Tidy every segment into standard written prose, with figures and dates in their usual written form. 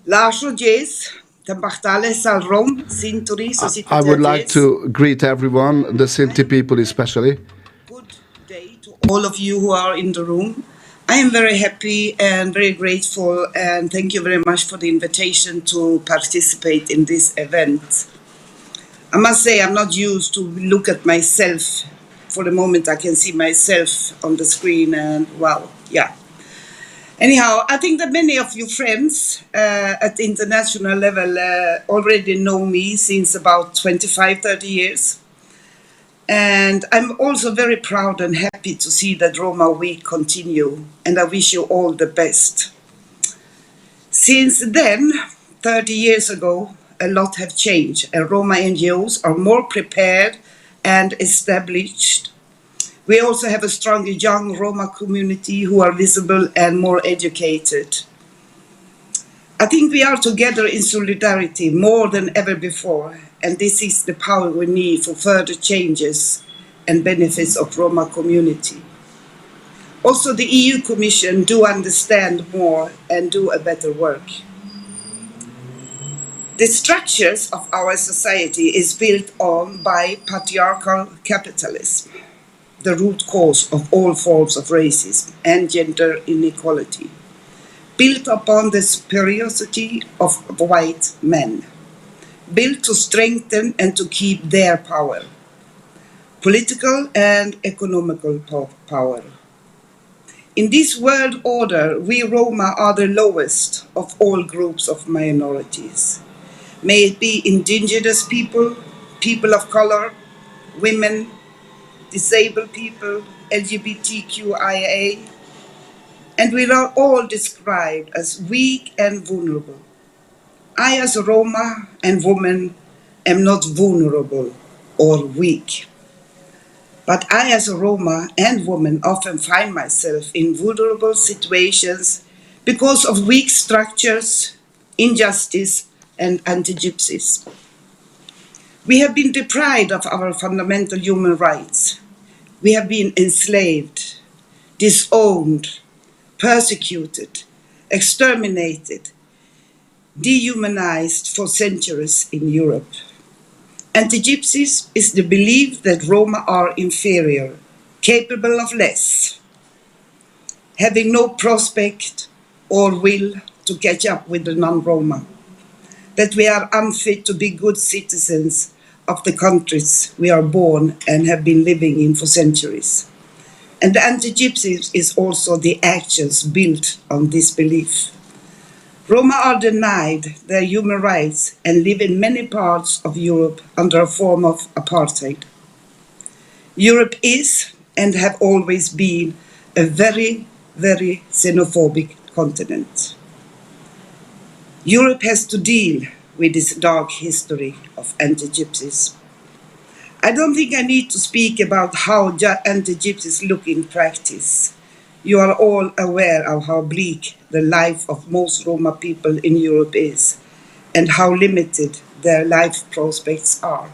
Lascio Jazz, Tambachtale Salrom, Sinturi, I Società would like Jazz. to greet everyone, the Sinti people especially. Good day to all of you who are in the room. I am very happy and very grateful, and thank you very much for the invitation to participate in this event. I must say, I'm not used to look at myself. For the moment, I can see myself on the screen, and wow, yeah. Anyhow, I think that many of you friends at the international level already know me since about 25, 30 years. And I'm also very proud and happy to see that Roma Week continue, and I wish you all the best. Since then, 30 years ago, a lot have changed, and Roma NGOs are more prepared and established. We also have a strong young Roma community who are visible and more educated. I think we are together in solidarity more than ever before, and this is the power we need for further changes and benefits of Roma community. Also, the EU Commission do understand more and do a better work. The structures of our society is built on by patriarchal capitalism, the root cause of all forms of racism and gender inequality, built upon the superiority of white men, built to strengthen and to keep their power, political and economical power. In this world order, we Roma are the lowest of all groups of minorities. May it be indigenous people, people of color, women, disabled people, LGBTQIA, and we are all described as weak and vulnerable. I, as a Roma and woman, am not vulnerable or weak. But I, as a Roma and woman, often find myself in vulnerable situations because of weak structures, injustice, and anti-gypsies. We have been deprived of our fundamental human rights. We have been enslaved, disowned, persecuted, exterminated, dehumanized for centuries in Europe. Anti-Gypsies is the belief that Roma are inferior, capable of less, having no prospect or will to catch up with the non-Roma, that we are unfit to be good citizens of the countries we are born and have been living in for centuries. And the anti-Gypsies is also the actions built on this belief. Roma are denied their human rights and live in many parts of Europe under a form of apartheid. Europe is and have always been a very, very xenophobic continent. Europe has to deal with this dark history of anti-Gypsies. I don't think I need to speak about how anti-Gypsies look in practice. You are all aware of how bleak the life of most Roma people in Europe is and how limited their life prospects are.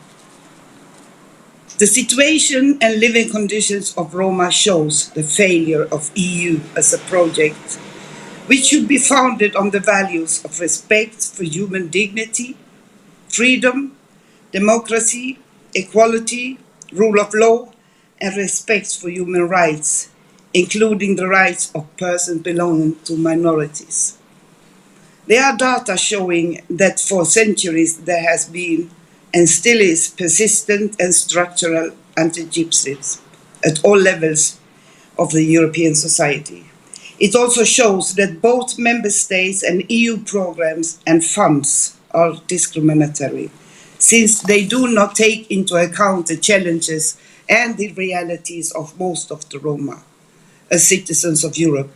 The situation and living conditions of Roma shows the failure of EU as a project, which should be founded on the values of respect for human dignity, freedom, democracy, equality, rule of law, and respect for human rights, including the rights of persons belonging to minorities. There are data showing that for centuries there has been and still is persistent and structural anti-Gypsyism at all levels of the European society. It also shows that both member states and EU programs and funds are discriminatory, since they do not take into account the challenges and the realities of most of the Roma as citizens of Europe.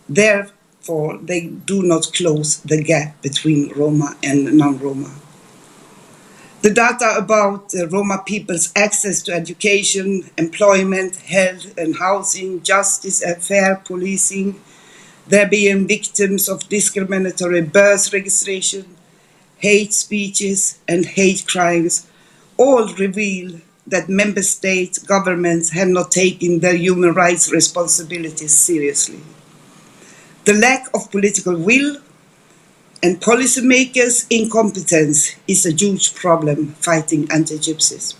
Therefore, they do not close the gap between Roma and non-Roma. The data about the Roma people's access to education, employment, health and housing, justice and fair policing, their being victims of discriminatory birth registration, hate speeches and hate crimes, all reveal that member state governments have not taken their human rights responsibilities seriously. The lack of political will And policymakers' incompetence is a huge problem fighting anti-Gypsies.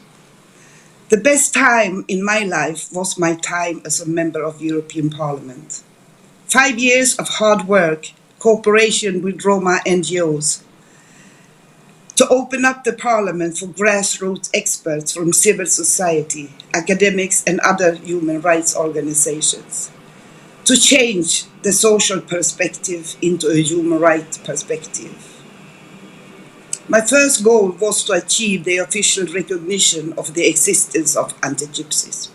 The best time in my life was my time as a member of European Parliament. 5 years of hard work, cooperation with Roma NGOs, to open up the parliament for grassroots experts from civil society, academics and other human rights organizations, to change the social perspective into a human rights perspective. My first goal was to achieve the official recognition of the existence of anti-Gypsies,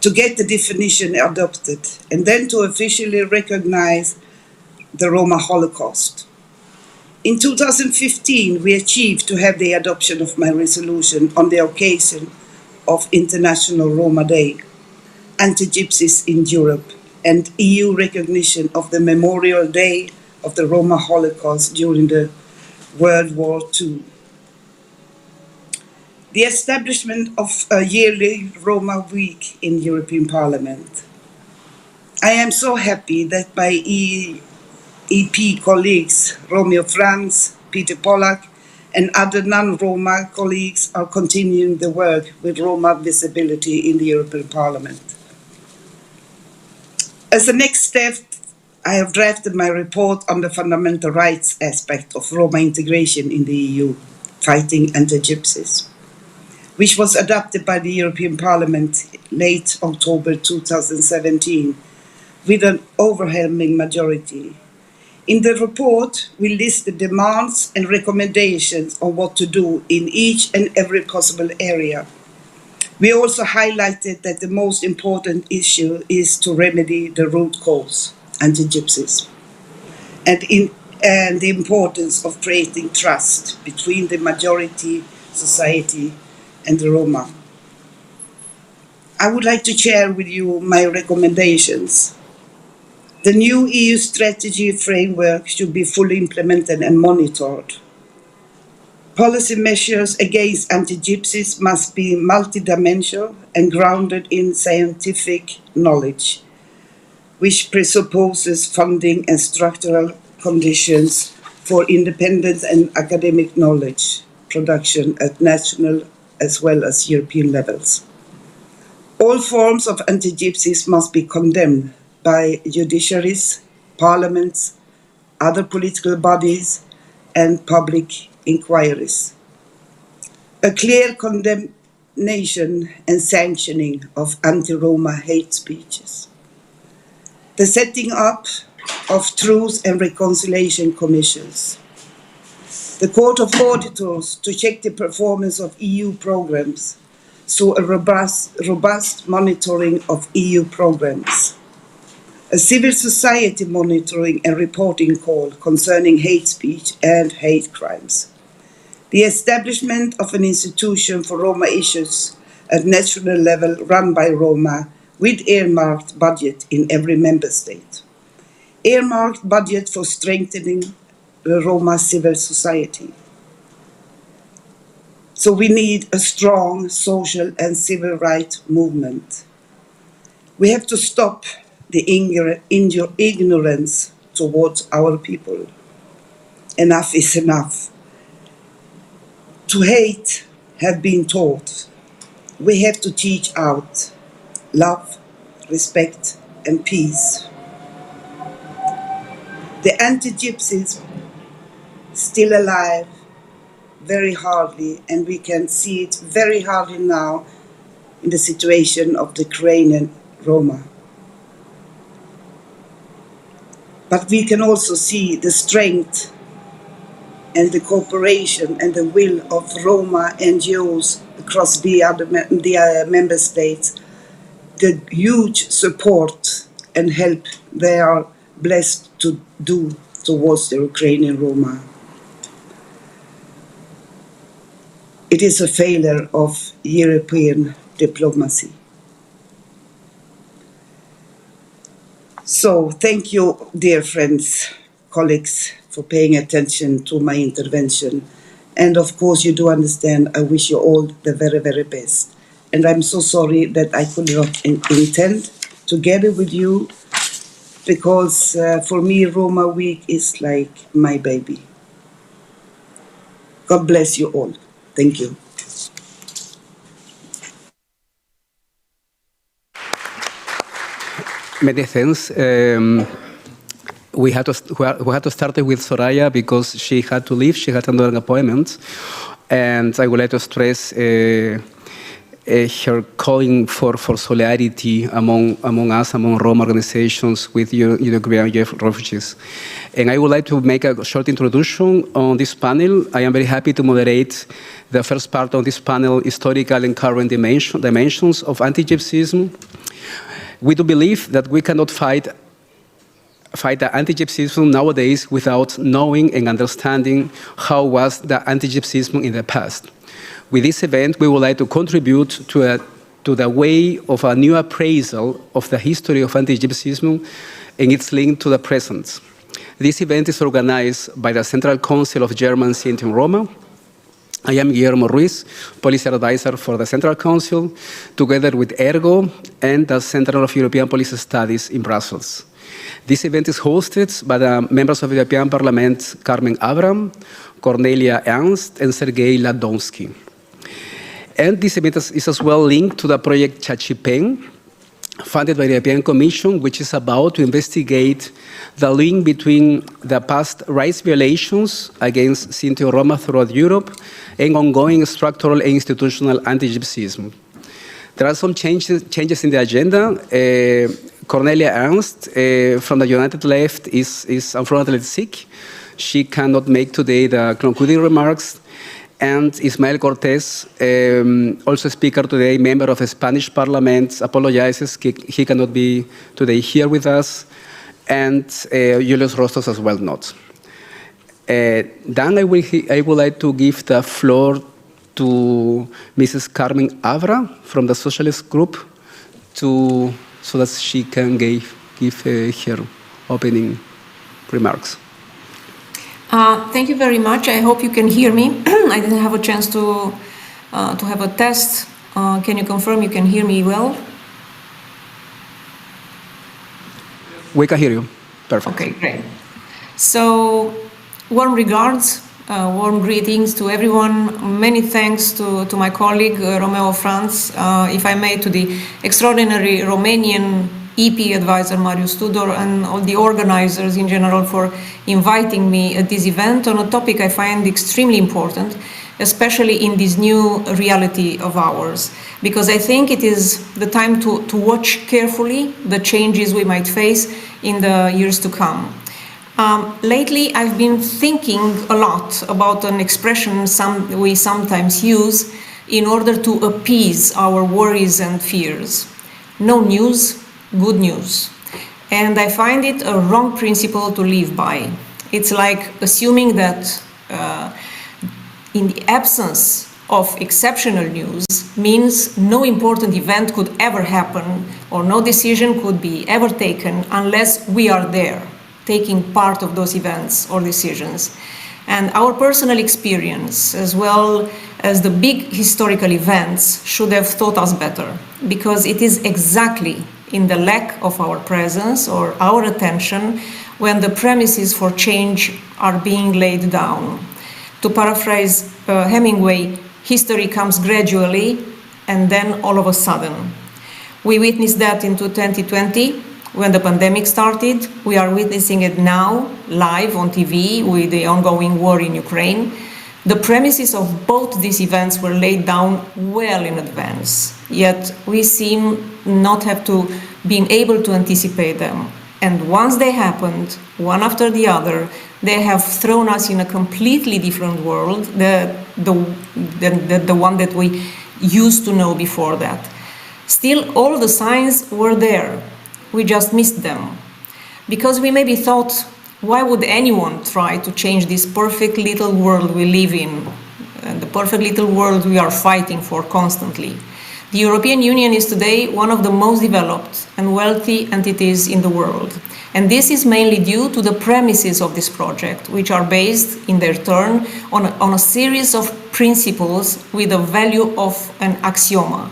to get the definition adopted, and then to officially recognize the Roma Holocaust. In 2015, we achieved to have the adoption of my resolution on the occasion of International Roma Day, Anti-Gypsies in Europe, and EU recognition of the Memorial Day of the Roma Holocaust during the World War II. The establishment of a yearly Roma Week in European Parliament. I am so happy that my EP colleagues, Romeo Franz, Peter Pollack, and other non-Roma colleagues are continuing the work with Roma visibility in the European Parliament. As a next step, I have drafted my report on the fundamental rights aspect of Roma integration in the EU, fighting anti-Gypsies, which was adopted by the European Parliament late October 2017 with an overwhelming majority. In the report, we list the demands and recommendations on what to do in each and every possible area. We also highlighted that the most important issue is to remedy the root cause, anti-Gypsies, and the importance of creating trust between the majority society and the Roma. I would like to share with you my recommendations. The new EU strategy framework should be fully implemented and monitored. Policy measures against anti-Gypsies must be multidimensional and grounded in scientific knowledge, which presupposes funding and structural conditions for independent and academic knowledge production at national as well as European levels. All forms of anti-Gypsies must be condemned by judiciaries, parliaments, other political bodies, and public inquiries. A clear condemnation and sanctioning of anti-Roma hate speeches. The setting up of Truth and Reconciliation Commissions. The Court of Auditors to check the performance of EU programs, so a robust monitoring of EU programs. A civil society monitoring and reporting call concerning hate speech and hate crimes. The establishment of an institution for Roma issues at national level run by Roma with earmarked budget in every member state. Earmarked budget for strengthening the Roma civil society. So we need a strong social and civil rights movement. We have to stop the ignorance towards our people. Enough is enough. To hate have been taught. We have to teach out love, respect, and peace. The anti-Gypsies still alive very hardly, and we can see it very hardly now in the situation of the Ukrainian Roma. But we can also see the strength and the cooperation and the will of Roma NGOs across the other member states, the huge support and help they are blessed to do towards the Ukrainian Roma. It is a failure of European diplomacy. So thank you, dear friends, colleagues, for paying attention to my intervention. And of course, you do understand, I wish you all the very, very best. And I'm so sorry that I could not intend, together with you, because for me Roma Week is like my baby. God bless you all. Thank you. Many thanks. We had to start with Soraya because she had to leave. She had another appointment, and I would like to stress her calling for solidarity among us, among Roma organizations with Ukrainian refugees. And I would like to make a short introduction on this panel. I am very happy to moderate the first part of this panel, historical and current dimensions of anti-Gypsyism. We do believe that we cannot fight the anti-Gypsyism nowadays without knowing and understanding how was the anti-Gypsyism in the past. With this event, we would like to contribute to the way of a new appraisal of the history of anti-Gypsyism and its link to the present. This event is organized by the Central Council of German Sinti and Roma. I am Guillermo Ruiz, policy advisor for the Central Council, together with ERGO and the Center of European Policy Studies in Brussels. This event is hosted by the members of the European Parliament, Carmen Avram, Cornelia Ernst, and Sergei Ladonsky. And this event is as well linked to the project Chachipeng, funded by the European Commission, which is about to investigate the link between the past rights violations against Sinti Roma throughout Europe and ongoing structural and institutional anti-Gypsyism. There are some changes in the agenda. Cornelia Ernst from the United Left is unfortunately sick. She cannot make today the concluding remarks. And Ismael Cortés, also speaker today, member of the Spanish Parliament, apologizes he cannot be today here with us, and Julius Rostos as well not. Then I would like to give the floor to Mrs. Carmen Avra from the Socialist Group so that she can give her opening remarks. Thank you very much. I hope you can hear me. I didn't have a chance to have a test. Can you confirm you can hear me well? We can hear you. Perfect. Okay, great. So, warm regards, warm greetings to everyone. Many thanks to my colleague, Romeo Franz, if I may, to the extraordinary Romanian EP advisor Marius Tudor and all the organizers in general for inviting me at this event on a topic I find extremely important, especially in this new reality of ours, because I think it is the time to watch carefully the changes we might face in the years to come. Lately, I've been thinking a lot about an expression we sometimes use in order to appease our worries and fears. No news, good news. And I find it a wrong principle to live by. It's like assuming that in the absence of exceptional news means no important event could ever happen or no decision could be ever taken unless we are there, taking part of those events or decisions. And our personal experience, as well as the big historical events, should have taught us better, because it is exactly in the lack of our presence or our attention when the premises for change are being laid down. To paraphrase Hemingway, history comes gradually and then all of a sudden. We witnessed that in 2020 when the pandemic started. We are witnessing it now live on TV with the ongoing war in Ukraine. The premises of both these events were laid down well in advance, yet we seem not have to being able to anticipate them. And once they happened, one after the other, they have thrown us in a completely different world, the one that we used to know before that. Still, all the signs were there. We just missed them. Because we maybe thought, why would anyone try to change this perfect little world we live in, the perfect little world we are fighting for constantly? The European Union is today one of the most developed and wealthy entities in the world. And this is mainly due to the premises of this project, which are based, in their turn, on a series of principles with the value of an axioma.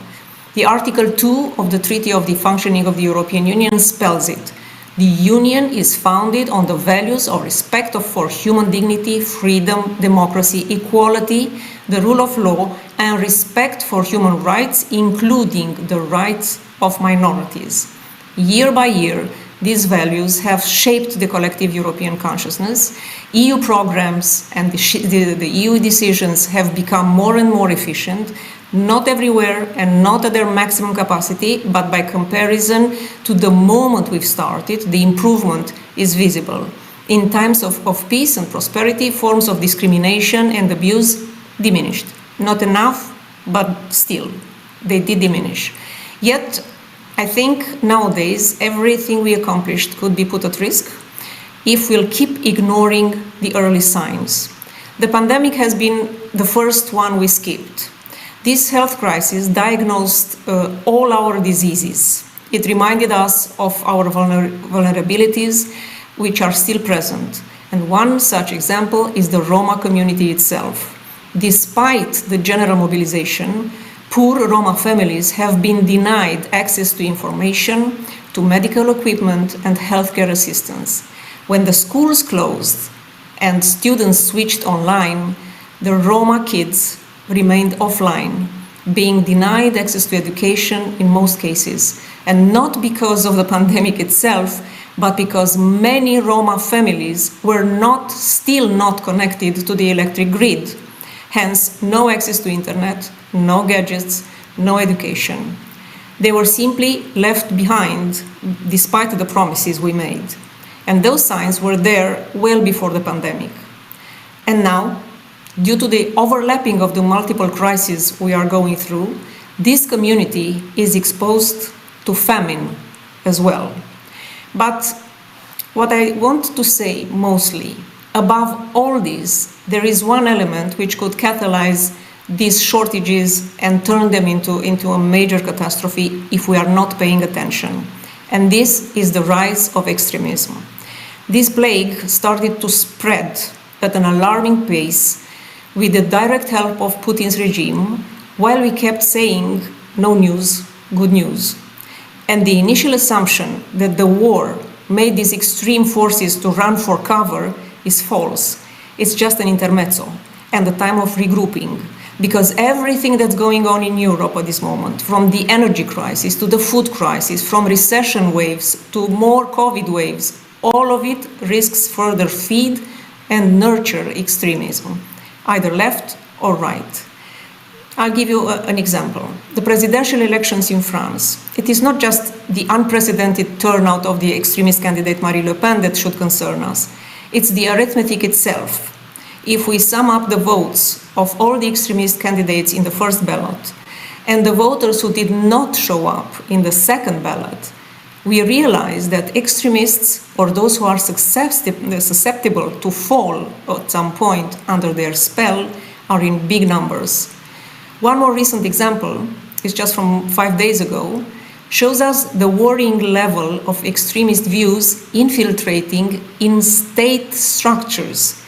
The Article 2 of the Treaty of the Functioning of the European Union spells it. The Union is founded on the values of respect for human dignity, freedom, democracy, equality, the rule of law, and respect for human rights, including the rights of minorities. Year by year, these values have shaped the collective European consciousness. EU programs and the EU decisions have become more and more efficient, not everywhere and not at their maximum capacity, but by comparison to the moment we've started, the improvement is visible. In times of peace and prosperity, forms of discrimination and abuse diminished. Not enough, but still, they did diminish. Yet, I think nowadays everything we accomplished could be put at risk if we'll keep ignoring the early signs. The pandemic has been the first one we skipped. This health crisis diagnosed all our diseases. It reminded us of our vulnerabilities, which are still present. And one such example is the Roma community itself. Despite the general mobilization, poor Roma families have been denied access to information, to medical equipment, and healthcare assistance. When the schools closed and students switched online, the Roma kids remained offline, being denied access to education in most cases, and not because of the pandemic itself, but because many Roma families were still not connected to the electric grid. Hence, no access to internet, no gadgets, no education. They were simply left behind despite the promises we made. And those signs were there well before the pandemic. And now, due to the overlapping of the multiple crises we are going through, this community is exposed to famine as well. But what I want to say mostly, above all this, there is one element which could catalyze these shortages and turn them into a major catastrophe if we are not paying attention. And this is the rise of extremism. This plague started to spread at an alarming pace with the direct help of Putin's regime, while we kept saying, no news, good news. And the initial assumption that the war made these extreme forces to run for cover is false. It's just an intermezzo and a time of regrouping, because everything that's going on in Europe at this moment, from the energy crisis to the food crisis, from recession waves to more COVID waves, all of it risks further feed and nurture extremism, either left or right. I'll give you an example. The presidential elections in France. It is not just the unprecedented turnout of the extremist candidate Marine Le Pen that should concern us. It's the arithmetic itself. If we sum up the votes of all the extremist candidates in the first ballot and the voters who did not show up in the second ballot, we realize that extremists, or those who are susceptible to fall at some point under their spell, are in big numbers. One more recent example is just from 5 days ago, shows us the worrying level of extremist views infiltrating in state structures.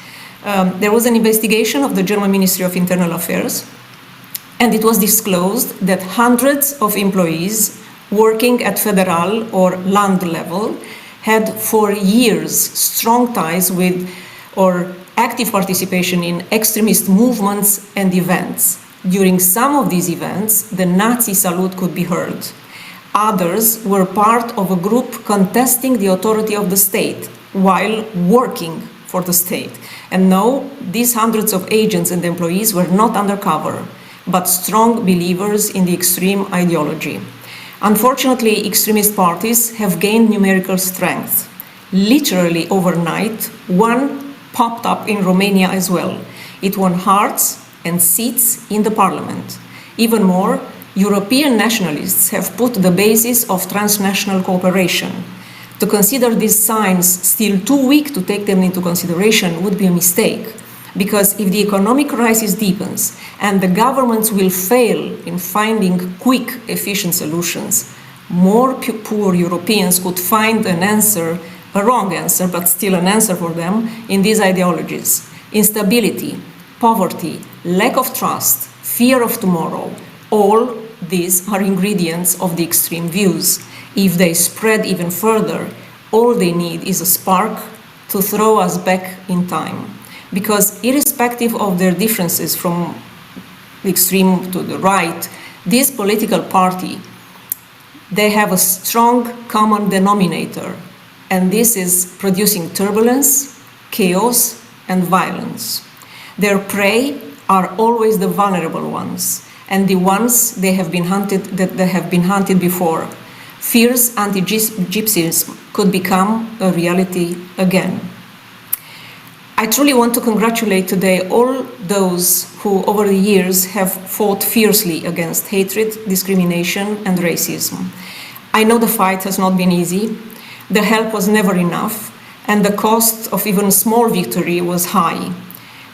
There was an investigation of the German Ministry of Internal Affairs, and it was disclosed that hundreds of employees working at federal or land level had for years strong ties with or active participation in extremist movements and events. During some of these events, the Nazi salute could be heard. Others were part of a group contesting the authority of the state while working for the state. And no, these hundreds of agents and employees were not undercover, but strong believers in the extreme ideology. Unfortunately, extremist parties have gained numerical strength. Literally overnight, one popped up in Romania as well. It won hearts and seats in the parliament. Even more, European nationalists have put the basis of transnational cooperation. To consider these signs still too weak to take them into consideration would be a mistake, because if the economic crisis deepens and the governments will fail in finding quick, efficient solutions, more poor Europeans could find an answer, a wrong answer, but still an answer for them, in these ideologies. Instability, poverty, lack of trust, fear of tomorrow, all these are ingredients of the extreme views. If they spread even further, all they need is a spark to throw us back in time. Because irrespective of their differences from the extreme to the right, this political party, they have a strong common denominator, and this is producing turbulence, chaos, and violence. Their prey are always the vulnerable ones, and the ones that have been hunted before. Fierce anti-Gypsyism could become a reality again. I truly want to congratulate today all those who over the years have fought fiercely against hatred, discrimination, and racism. I know the fight has not been easy, the help was never enough, and the cost of even a small victory was high.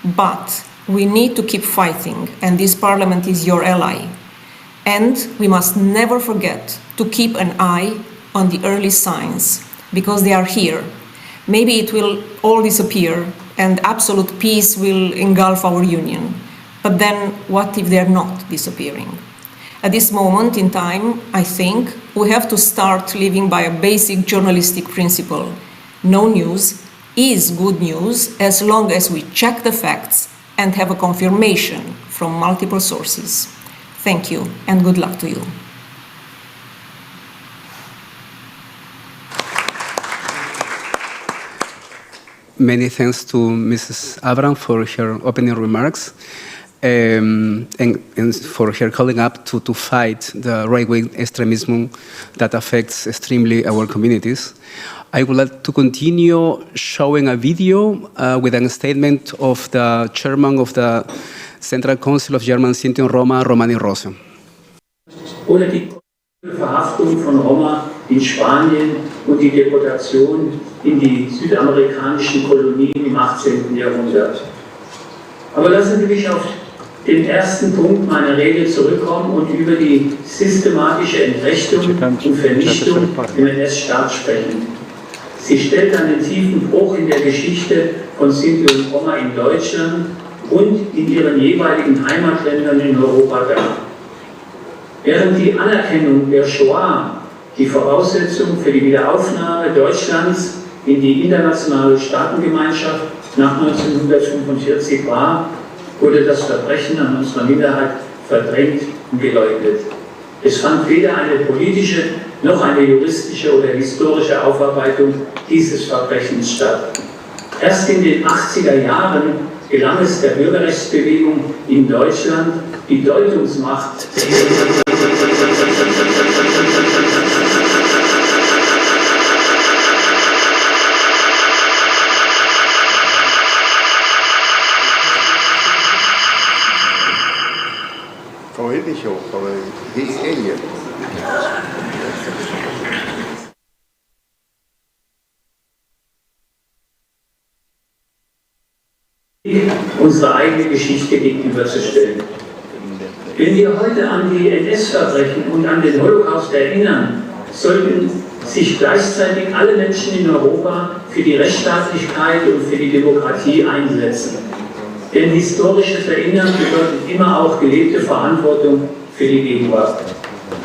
But we need to keep fighting, and this Parliament is your ally. And we must never forget to keep an eye on the early signs, because they are here. Maybe it will all disappear and absolute peace will engulf our union. But then what if they're not disappearing? At this moment in time, I think we have to start living by a basic journalistic principle. No news is good news as long as we check the facts and have a confirmation from multiple sources. Thank you and good luck to you. Many thanks to Mrs. Abram for her opening remarks and for her calling up to fight the right-wing extremism that affects extremely our communities. I would like to continue showing a video with a statement of the chairman of the Central Council of German Sinti und Roma, Romani Rose. Oder die Verhaftung von Roma in Spanien und die Deportation in die südamerikanischen Kolonien im 18. Jahrhundert. Aber lassen Sie mich auf den ersten Punkt meiner Rede zurückkommen und über die systematische Entrechtung und Vernichtung im NS-Staat sprechen. Sie stellt einen tiefen Bruch in der Geschichte von Sinti und Roma in Deutschland und in ihren jeweiligen Heimatländern in Europa dar. Während die Anerkennung der Shoah die Voraussetzung für die Wiederaufnahme Deutschlands in die internationale Staatengemeinschaft nach 1945 war, wurde das Verbrechen an unserer Minderheit verdrängt und geleugnet. Es fand weder eine politische noch eine juristische oder historische Aufarbeitung dieses Verbrechens statt. Erst in den 80er Jahren gelang es der Bürgerrechtsbewegung in Deutschland, die Deutungsmacht unsere eigene Geschichte gegenüberzustellen. Wenn wir heute an die NS-Verbrechen und an den Holocaust erinnern, sollten sich gleichzeitig alle Menschen in Europa für die Rechtsstaatlichkeit und für die Demokratie einsetzen. Denn historisches Erinnern bedeutet immer auch gelebte Verantwortung für die Gegenwart.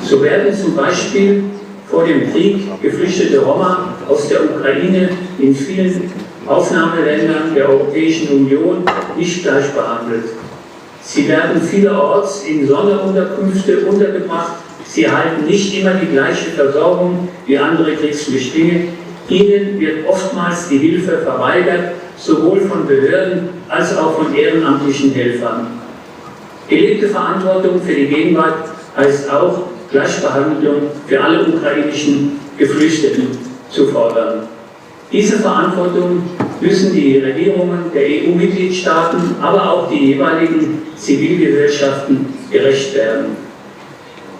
So werden zum Beispiel vor dem Krieg geflüchtete Roma aus der Ukraine in vielen Aufnahmeländern der Europäischen Union nicht gleich behandelt. Sie werden vielerorts in Sonderunterkünfte untergebracht. Sie erhalten nicht immer die gleiche Versorgung wie andere Kriegsflüchtlinge. Ihnen wird oftmals die Hilfe verweigert, sowohl von Behörden als auch von ehrenamtlichen Helfern. Gelebte Verantwortung für die Gegenwart heißt auch Gleichbehandlung für alle ukrainischen Geflüchteten zu fordern. Diese Verantwortung müssen die Regierungen der EU-Mitgliedstaaten, aber auch die jeweiligen Zivilgesellschaften gerecht werden.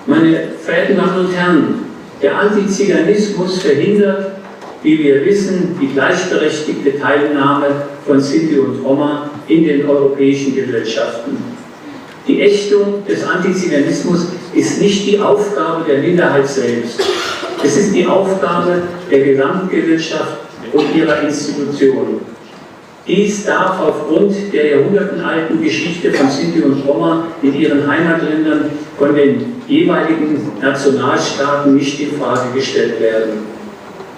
Meine verehrten Damen und Herren, der Antiziganismus verhindert, wie wir wissen, die gleichberechtigte Teilnahme von Sinti und Roma in den europäischen Gesellschaften. Die Ächtung des Antiziganismus ist nicht die Aufgabe der Minderheit selbst. Es ist die Aufgabe der Gesamtgesellschaft und ihrer Institutionen. Dies darf aufgrund der jahrhundertenalten Geschichte von Sinti und Roma in ihren Heimatländern von den jeweiligen Nationalstaaten nicht in Frage gestellt werden.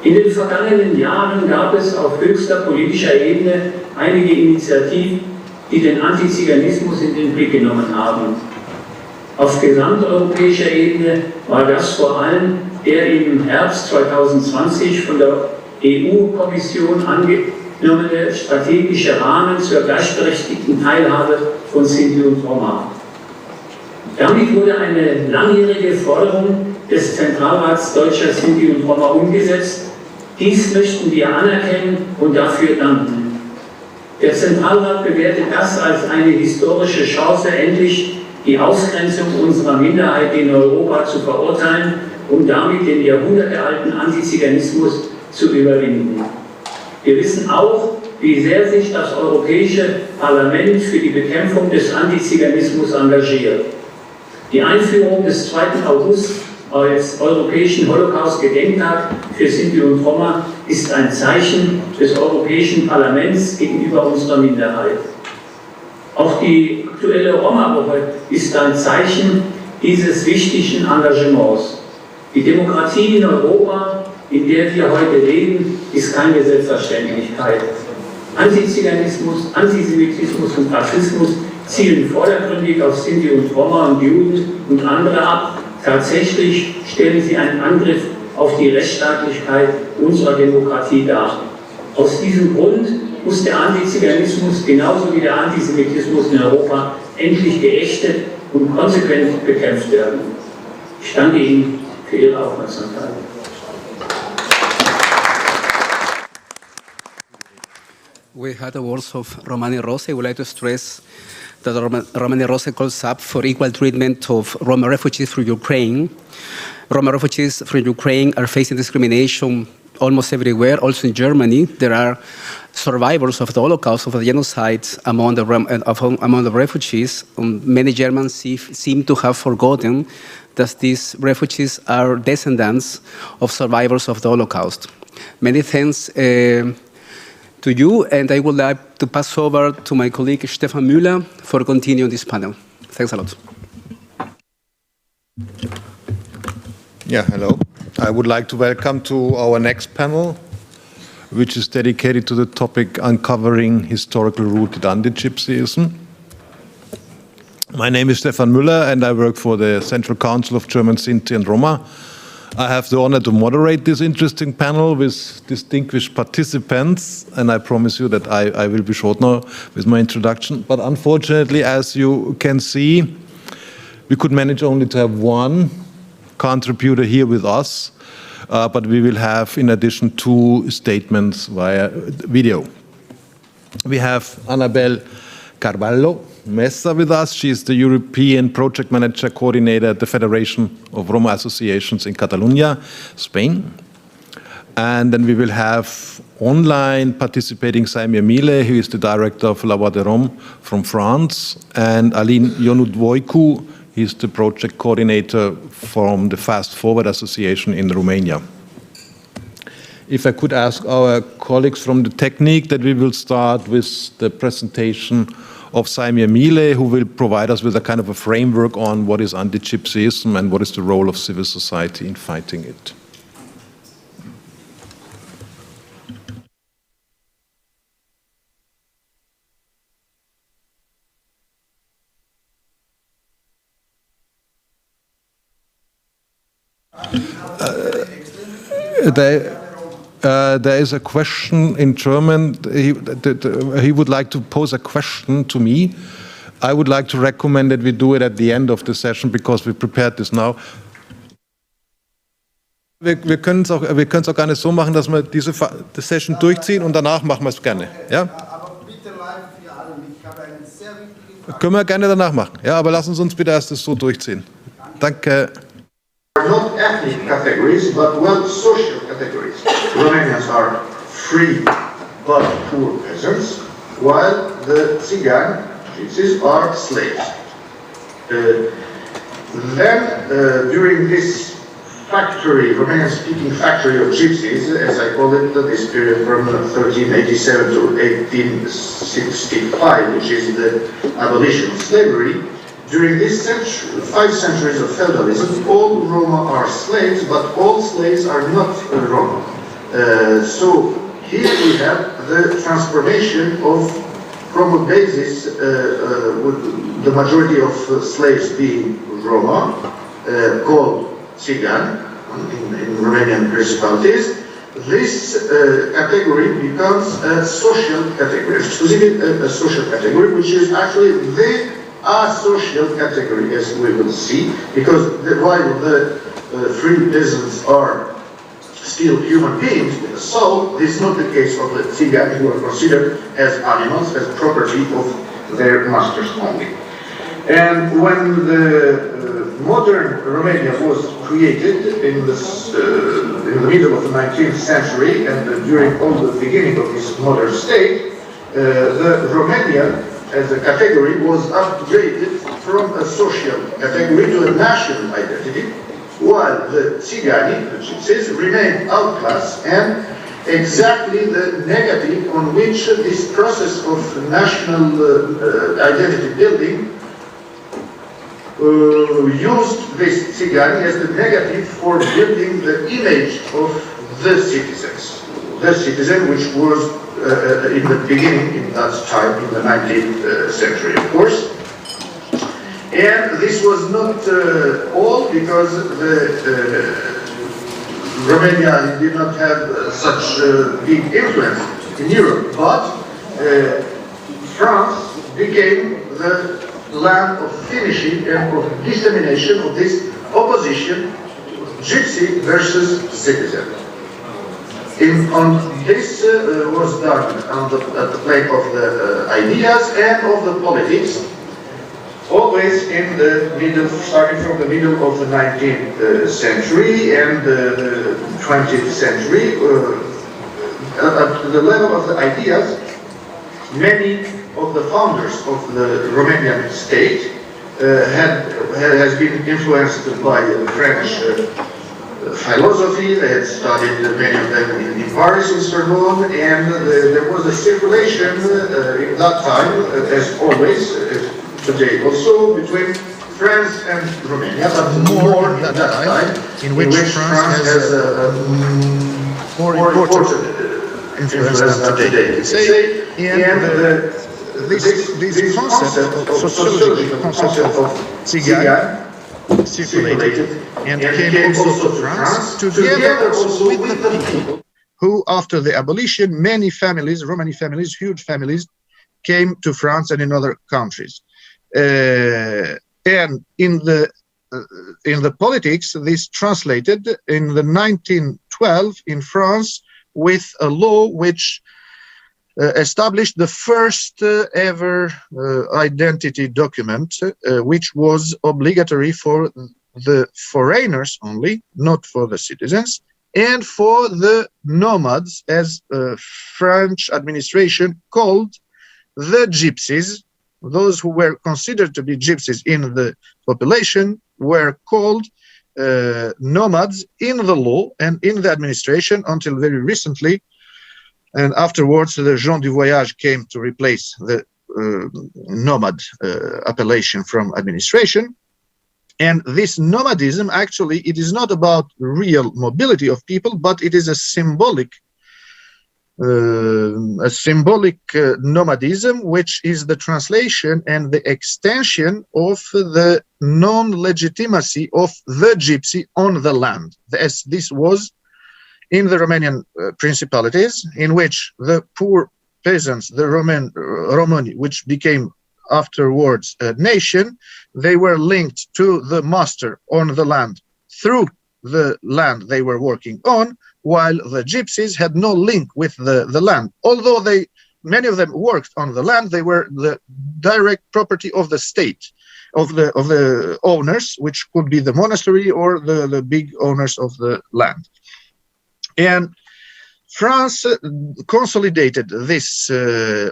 In den vergangenen Jahren gab es auf höchster politischer Ebene einige Initiativen, die den Antiziganismus in den Blick genommen haben. Auf gesamteuropäischer Ebene war das vor allem der im Herbst 2020 von der EU-Kommission angenommene strategische Rahmen zur gleichberechtigten Teilhabe von Sinti und Roma. Damit wurde eine langjährige Forderung des Zentralrats deutscher Sinti und Roma umgesetzt. Dies möchten wir anerkennen und dafür danken. Der Zentralrat bewertet das als eine historische Chance, endlich die Ausgrenzung unserer Minderheit in Europa zu verurteilen, um damit den jahrhundertealten Antiziganismus zu überwinden. Wir wissen auch, wie sehr sich das Europäische Parlament für die Bekämpfung des Antiziganismus engagiert. Die Einführung des 2. August als Europäischen Holocaust-Gedenktag für Sinti und Roma ist ein Zeichen des Europäischen Parlaments gegenüber unserer Minderheit. Auch die aktuelle Roma-Woche ist ein Zeichen dieses wichtigen Engagements. Die Demokratie in Europa, in der wir heute leben, ist keine Selbstverständlichkeit. Antiziganismus, Antisemitismus und Rassismus zielen vordergründig auf Sinti und Roma und Juden und andere ab. Tatsächlich stellen sie einen Angriff auf die Rechtsstaatlichkeit unserer Demokratie dar. Aus diesem Grund muss der Antiziganismus genauso wie der Antisemitismus in Europa endlich geächtet und konsequent bekämpft werden. Ich danke Ihnen für Ihre Aufmerksamkeit. We had the words of Romani Rose. I would like to stress that Romani Rose calls up for equal treatment of Roma refugees from Ukraine. Roma refugees from Ukraine are facing discrimination almost everywhere, also in Germany. There are survivors of the Holocaust, of the genocide among the refugees. Many Germans seem to have forgotten that these refugees are descendants of survivors of the Holocaust. Many thanks to you, and I would like to pass over to my colleague Stefan Müller for continuing this panel. Thanks a lot. Yeah, hello. I would like to welcome to our next panel, which is dedicated to the topic uncovering historical rooted anti-Gypsyism. My name is Stefan Müller, and I work for the Central Council of German Sinti and Roma. I have the honor to moderate this interesting panel with distinguished participants, and I promise you that I will be short now with my introduction. But unfortunately, as you can see, we could manage only to have one contributor here with us, but we will have, in addition, 2 statements via video. We have Annabel Carvalho Mesa with us. She is the European Project Manager Coordinator at the Federation of Roma Associations in Catalonia, Spain. And then we will have online participating Saimir Mile, who is the Director of La Voix de Rome from France, and Aline Ionudvoicu, he is the Project Coordinator from the Fast Forward Association in Romania. If I could ask our colleagues from the technique that we will start with the presentation of Saimir Mile, who will provide us with a kind of a framework on what is anti-Gypsyism and what is the role of civil society in fighting it. There is a question in German. He would like to pose a question to me. I would like to recommend that we do it at the end of the session because we prepared this now. Wir können es auch gerne so machen, dass wir diese Session durchziehen und danach machen wir es gerne. Ja? Aber bitte live für alle. Ich habe eine sehr wichtige Frage. Können wir gerne danach machen. Ja, aber lassen Sie uns bitte erst das so durchziehen. Danke. Are not ethnic categories, but social categories. Romanians are free but poor peasants, while the Tsigan, Gypsies, are slaves. During this factory, Romanian-speaking factory of Gypsies, as I call it, this period from 1387 to 1865, which is the abolition of slavery, during this 5 centuries of feudalism, all Roma are slaves, but all slaves are not Roma. So here we have the transformation of from a basis with the majority of slaves being Roma, called Tsigan in Romanian principalities. This category becomes a social category, exclusively a social category, which is actually the asocial category, as we will see, because while the free peasants are still human beings with a soul, this is not the case of the Tsigan, who are considered as animals, as property of their masters only. And when the modern Romania was created in the middle of the 19th century and during all the beginning of this modern state, the Romania as a category was upgraded from a social category to a national identity, while the Tsigani, the Gypsies, remained outclassed and exactly the negative on which this process of national identity building used this Tsigani as the negative for building the image of the citizens. The citizen which was in the beginning, in that time, in the 19th century, of course. And this was not all, because Romania did not have such big influence in Europe, but France became the land of finishing and of dissemination of this opposition, gypsy versus citizen. This was done at the plane of the ideas and of the politics, always in the middle, starting from the middle of the 19th century and the 20th century. At the level of the ideas, many of the founders of the Romanian state has been influenced by French philosophy. They had studied many of them in Paris, in Sorbonne, and there was a circulation in that time, as always, today also, between France and Romania, but more in that time, in which France has a more important influence than today. And this concept of sociology, the concept of Tsigan, circulated and came also to France, together also with the people who, after the abolition, many families, Romani families, huge families, came to France and in other countries. And in the politics, this translated in the 1912 in France with a law which established the first ever identity document, which was obligatory for the foreigners only, not for the citizens, and for the nomads, as French administration called the gypsies. Those who were considered to be gypsies in the population were called nomads in the law and in the administration until very recently. And afterwards, the gens du voyage came to replace the nomad appellation from administration. And this nomadism, actually, it is not about real mobility of people, but it is a symbolic nomadism, which is the translation and the extension of the non-legitimacy of the gypsy on the land, as this was in the Romanian principalities, in which the poor peasants, the Romani, which became afterwards a nation, they were linked to the master on the land through the land they were working on, while the gypsies had no link with the land. Although many of them worked on the land, they were the direct property of the state, of the owners, which could be the monastery or the big owners of the land. And France consolidated this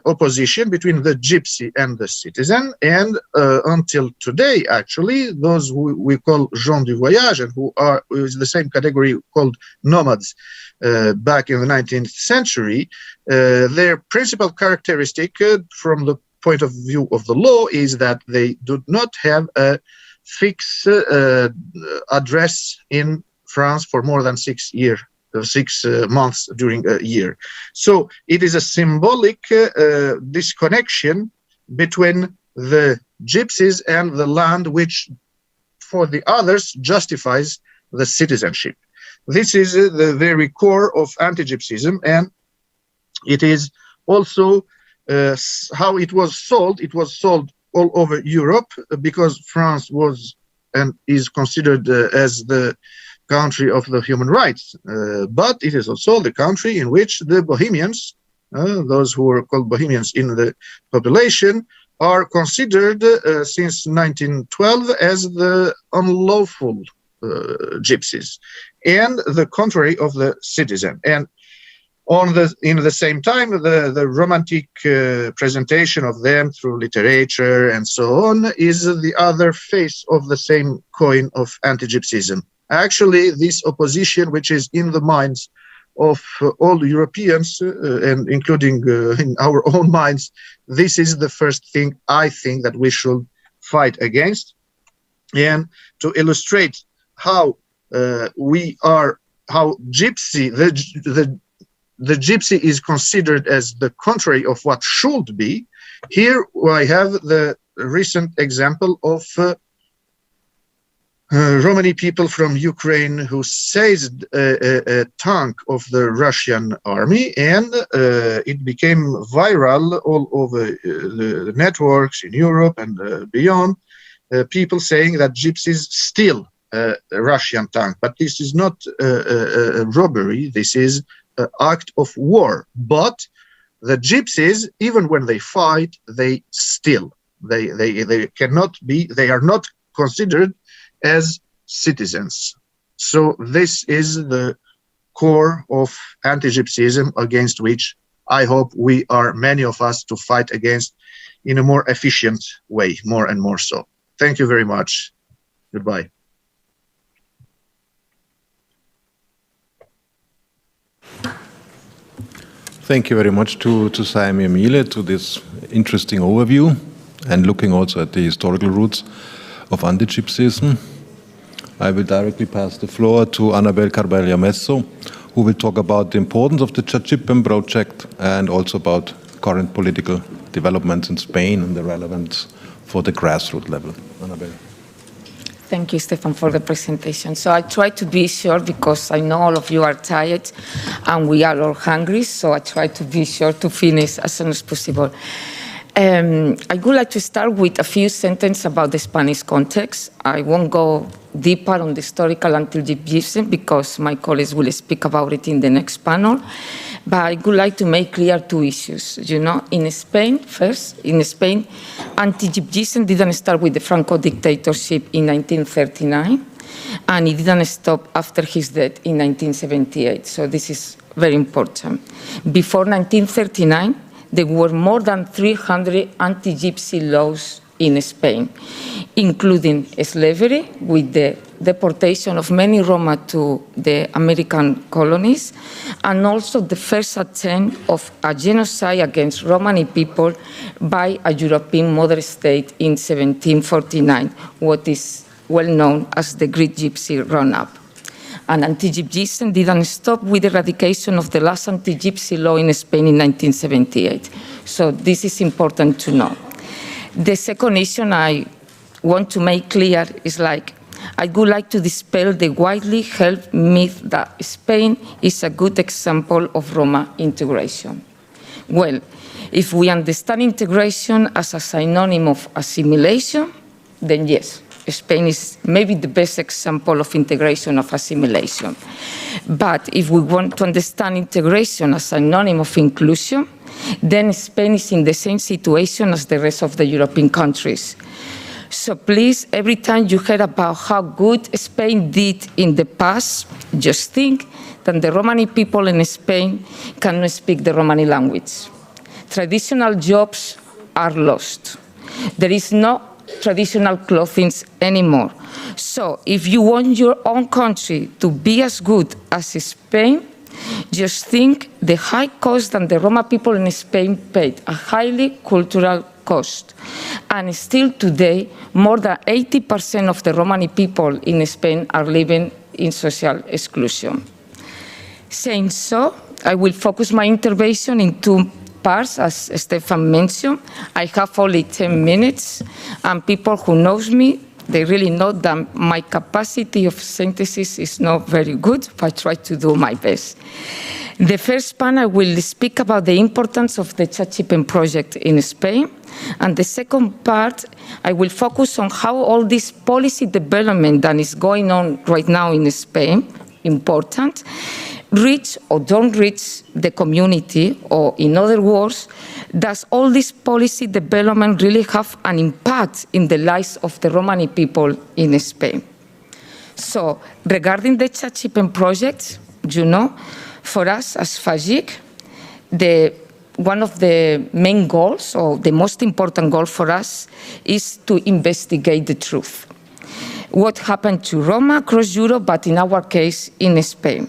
opposition between the gypsy and the citizen, and until today, actually, those who we call gens du voyage, and who is the same category called nomads back in the 19th century, their principal characteristic from the point of view of the law is that they do not have a fixed address in France for more than 6 years months during a year. So it is a symbolic disconnection between the gypsies and the land, which for the others justifies the citizenship. This is the very core of anti-gypsyism, and it is also how it was sold. It was sold all over Europe because France was and is considered as the country of the human rights. But it is also the country in which the Bohemians, those who were called Bohemians in the population, are considered since 1912 as the unlawful gypsies and the contrary of the citizen. And in the same time, the romantic presentation of them through literature and so on is the other face of the same coin of anti-gypsyism. Actually, this opposition, which is in the minds of all Europeans, and including in our own minds, this is the first thing I think that we should fight against. And to illustrate how how gypsy, the gypsy is considered as the contrary of what should be. Here I have the recent example of Romani people from Ukraine who seized a tank of the Russian army, and it became viral all over the networks in Europe and beyond, people saying that gypsies steal a Russian tank. But this is not a robbery, this is an act of war. But the gypsies, even when they fight, they steal. They cannot be, they are not considered as citizens. So this is the core of anti-gypsyism, against which I hope we are, many of us, to fight against in a more efficient way, more and more so. Thank you very much. Goodbye. Thank you very much to Saimi Emile to this interesting overview and looking also at the historical roots of anti-gypsyism. I will directly pass the floor to Annabel Carballo Messo, who will talk about the importance of the Chachipen project and also about current political developments in Spain and the relevance for the grassroots level. Annabel. Thank you, Stefan, for the presentation. So I try to be short because I know all of you are tired and we are all hungry, so I try to be short to finish as soon as possible. I would like to start with a few sentences about the Spanish context. I won't go deeper on the historical anti-gypsyism because my colleagues will speak about it in the next panel. But I would like to make clear two issues. You know, in Spain, first, anti-gypsyism didn't start with the Franco dictatorship in 1939, and it didn't stop after his death in 1978. So this is very important. Before 1939, there were more than 300 anti-gypsy laws in Spain, including slavery, with the deportation of many Roma to the American colonies, and also the first attempt of a genocide against Romani people by a European mother state in 1749, what is well known as the Great Gypsy Run-Up. And anti-gypsyism didn't stop with the eradication of the last anti-gypsy law in Spain in 1978. So this is important to know. The second issue I want to make clear is I would like to dispel the widely held myth that Spain is a good example of Roma integration. Well, if we understand integration as a synonym of assimilation, then yes, Spain is maybe the best example of integration of assimilation. But if we want to understand integration as a synonym of inclusion, then Spain is in the same situation as the rest of the European countries. So please, every time you hear about how good Spain did in the past, just think that the Romani people in Spain cannot speak the Romani language. Traditional jobs are lost. There is no traditional clothing anymore. So if you want your own country to be as good as Spain, just think the high cost that the Roma people in Spain paid, a highly cultural cost. And still today, more than 80% of the Romani people in Spain are living in social exclusion. Saying so, I will focus my intervention in two parts, as Stefan mentioned. I have only 10 minutes, and people who knows me, they really know that my capacity of synthesis is not very good, but I try to do my best. The first part, I will speak about the importance of the Chachipen project in Spain. And the second part, I will focus on how all this policy development that is going on right now in Spain, important, reach or don't reach the community, or in other words, does all this policy development really have an impact in the lives of the Romani people in Spain? So, regarding the Chachipen project, you know, for us as FAGIC, one of the main goals, or the most important goal for us, is to investigate the truth. What happened to Roma across Europe, but in our case, in Spain.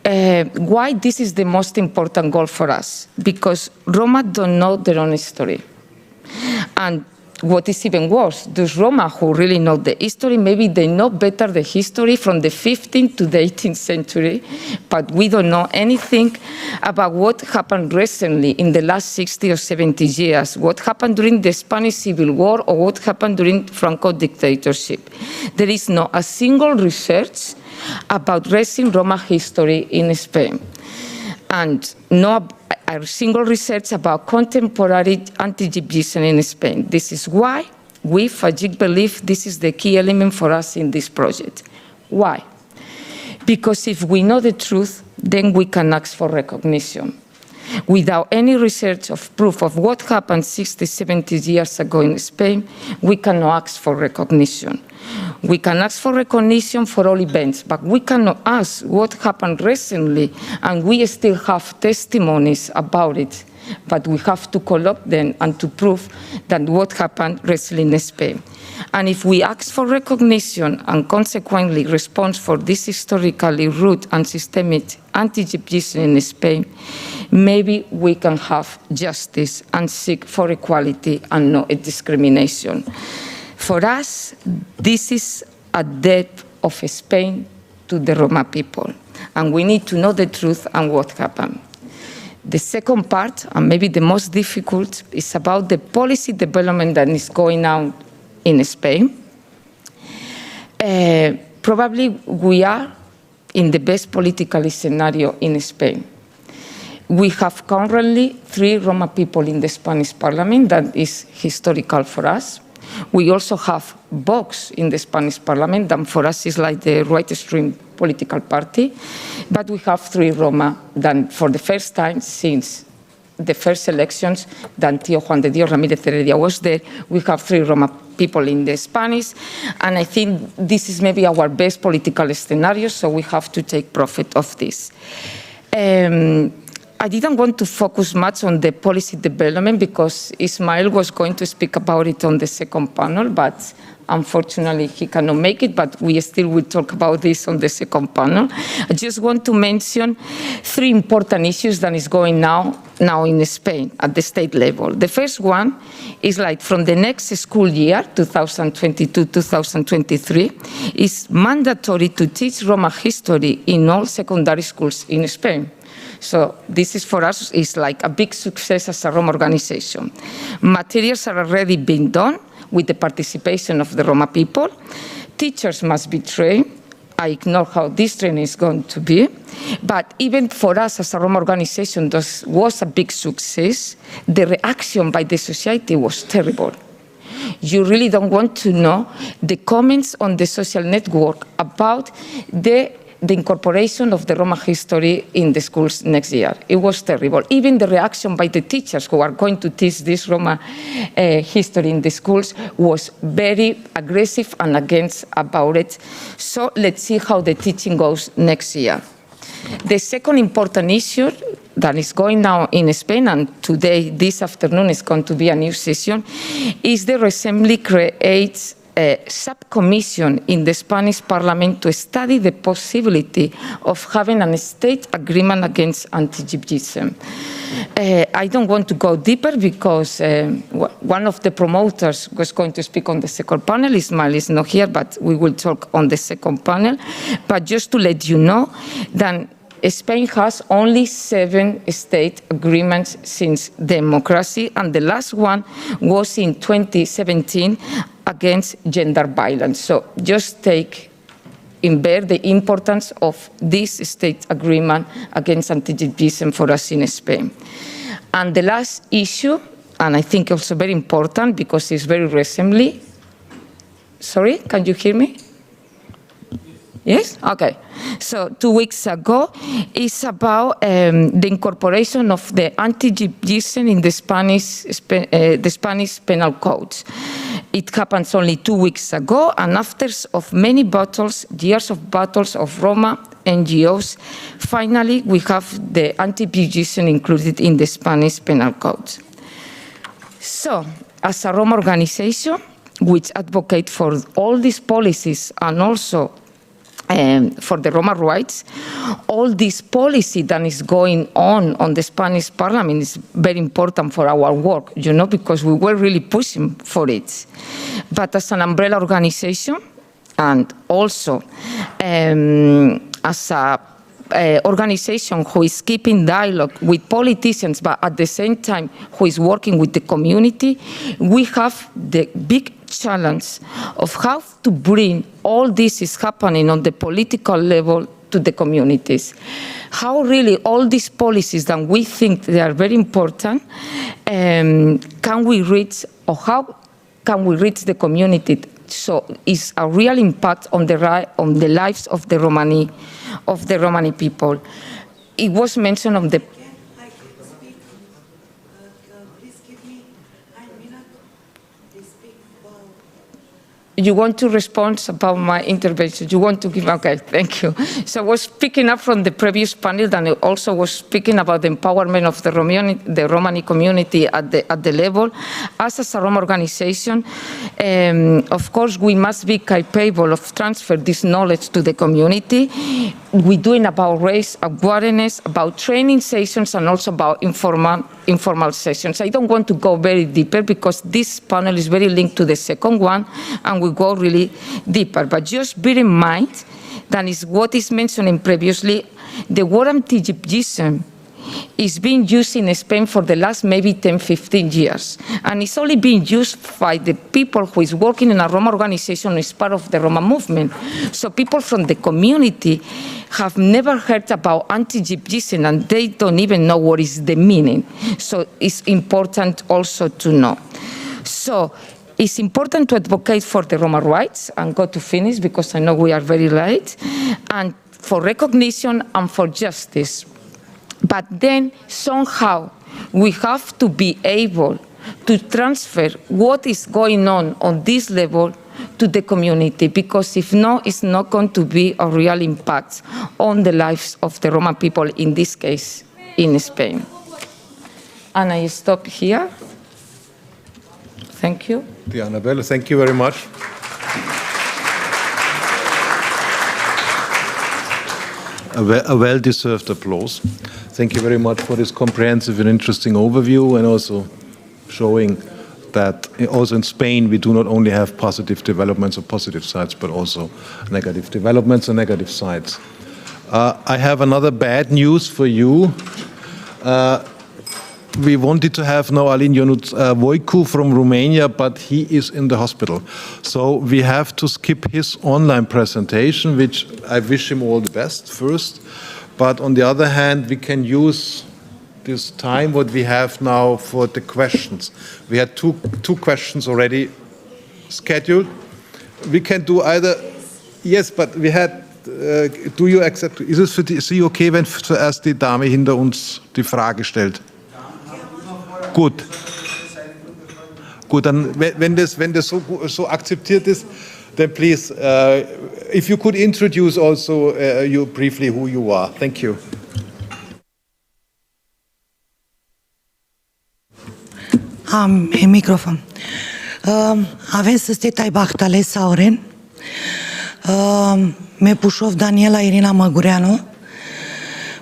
Why this is the most important goal for us? Because Roma don't know their own history. And what is even worse, those Roma who really know the history, maybe they know better the history from the 15th to the 18th century, but we don't know anything about what happened recently in the last 60 or 70 years, what happened during the Spanish Civil War, or what happened during Franco dictatorship. There is not a single research about recent Roma history in Spain, and no a single research about contemporary anti-Gypsyism in Spain. This is why we, FAGIC, believe this is the key element for us in this project. Why? Because if we know the truth, then we can ask for recognition. Without any research of proof of what happened 60, 70 years ago in Spain, we cannot ask for recognition. We can ask for recognition for all events, but we cannot ask what happened recently, and we still have testimonies about it, but we have to collect them and to prove that what happened recently in Spain. And if we ask for recognition and consequently response for this historically root and systemic anti-Gypsyism in Spain, maybe we can have justice and seek for equality and not a discrimination. For us, this is a debt of Spain to the Roma people, and we need to know the truth and what happened. The second part, and maybe the most difficult, is about the policy development that is going on in Spain. Probably we are in the best political scenario in Spain. We have currently 3 Roma people in the Spanish parliament. That is historical for us. We also have Vox in the Spanish parliament, and for us is like the right-extreme political party. But we have 3 Roma that for the first time since the first elections, that Tío Juan de Dios Ramírez Heredia was there, we have 3 Roma people in the Spanish. And I think this is maybe our best political scenario, so we have to take profit of this. I didn't want to focus much on the policy development because Ismael was going to speak about it on the second panel, but unfortunately he cannot make it, but we still will talk about this on the second panel. I just want to mention 3 important issues that is going now in Spain at the state level. The first one is like from the next school year, 2022-2023, is mandatory to teach Roma history in all secondary schools in Spain. So this is for us is like a big success as a Roma organization. Materials are already being done with the participation of the Roma people. Teachers must be trained. I ignore how this training is going to be. But even for us as a Roma organization, this was a big success. The reaction by the society was terrible. You really don't want to know the comments on the social network about the incorporation of the Roma history in the schools next year. It was terrible. Even the reaction by the teachers who are going to teach this Roma history in the schools was very aggressive and against about it. So let's see how the teaching goes next year. The second important issue that is going now in Spain, and today, this afternoon, is going to be a new session, is the recently created subcommission in the Spanish Parliament to study the possibility of having a state agreement against anti-Gypsyism. I don't want to go deeper because one of the promoters was going to speak on the second panel. Ismael is not here, but we will talk on the second panel. But just to let you know that Spain has only 7 state agreements since democracy, and the last one was in 2017 against gender violence. So just take in bear the importance of this state agreement against anti-Gypsyism for us in Spain. And the last issue, and I think also very important because it's very recently, sorry, can you hear me? Yes? Okay. So 2 weeks ago, it's about the incorporation of the anti-Gypsyism in the Spanish penal codes. It happens only 2 weeks ago, and after of many battles, years of battles of Roma NGOs, finally we have the anti-Gypsyism included in the Spanish penal codes. So, as a Roma organization, which advocate for all these policies and also for the Roma rights, all this policy that is going on the Spanish parliament is very important for our work, you know, because we were really pushing for it. But as an umbrella organization, and also as a organization who is keeping dialogue with politicians, but at the same time who is working with the community, we have the big challenge of how to bring all this is happening on the political level to the communities. How really all these policies that we think they are very important, can we reach, or how can we reach the community? So it's a real impact on the lives of the Romani people. It was mentioned on the. You want to respond about my intervention? You want to give? Okay, thank you. So I was picking up from the previous panel, and I also was speaking about the empowerment of the Romani community at the level. As a Roma organization, of course, we must be capable of transfer this knowledge to the community. We're doing about race awareness, about training sessions, and also about informal sessions. I don't want to go very deeper because this panel is very linked to the second one, and we go really deeper. But just bear in mind that is what is mentioned previously, the word anti-Gypsyism is being used in Spain for the last maybe 10, 15 years. And it's only being used by the people who is working in a Roma organization as part of the Roma movement. So people from the community have never heard about anti-Gypsyism, and they don't even know what is the meaning. So it's important also to know. So it's important to advocate for the Roma rights, and go to finish because I know we are very late, and for recognition and for justice. But then somehow we have to be able to transfer what is going on this level to the community, because if not, it's not going to be a real impact on the lives of the Roma people, in this case, in Spain. And I stop here. Thank you. Annabelle, thank you very much. A well-deserved applause. Thank you very much for this comprehensive and interesting overview, and also showing that also in Spain we do not only have positive developments or positive sides, but also negative developments and negative sides. I have another bad news for you. We wanted to have now Alin Ionut Voicu from Romania, but he is in the hospital. So we have to skip his online presentation, which I wish him all the best first. But on the other hand, we can use this time what we have now for the questions. We had two questions already scheduled. We can do either, yes, but we had, do you accept, ist es für Sie okay, wenn zuerst die Dame hinter uns die Frage stellt? Gut. Gut, dann, wenn das so akzeptiert ist, then please, if you could introduce also you briefly who you are. Thank you. Microphone. Avem să stai Bahtale Sauren, me Pușov Daniela Irina Măgureanu,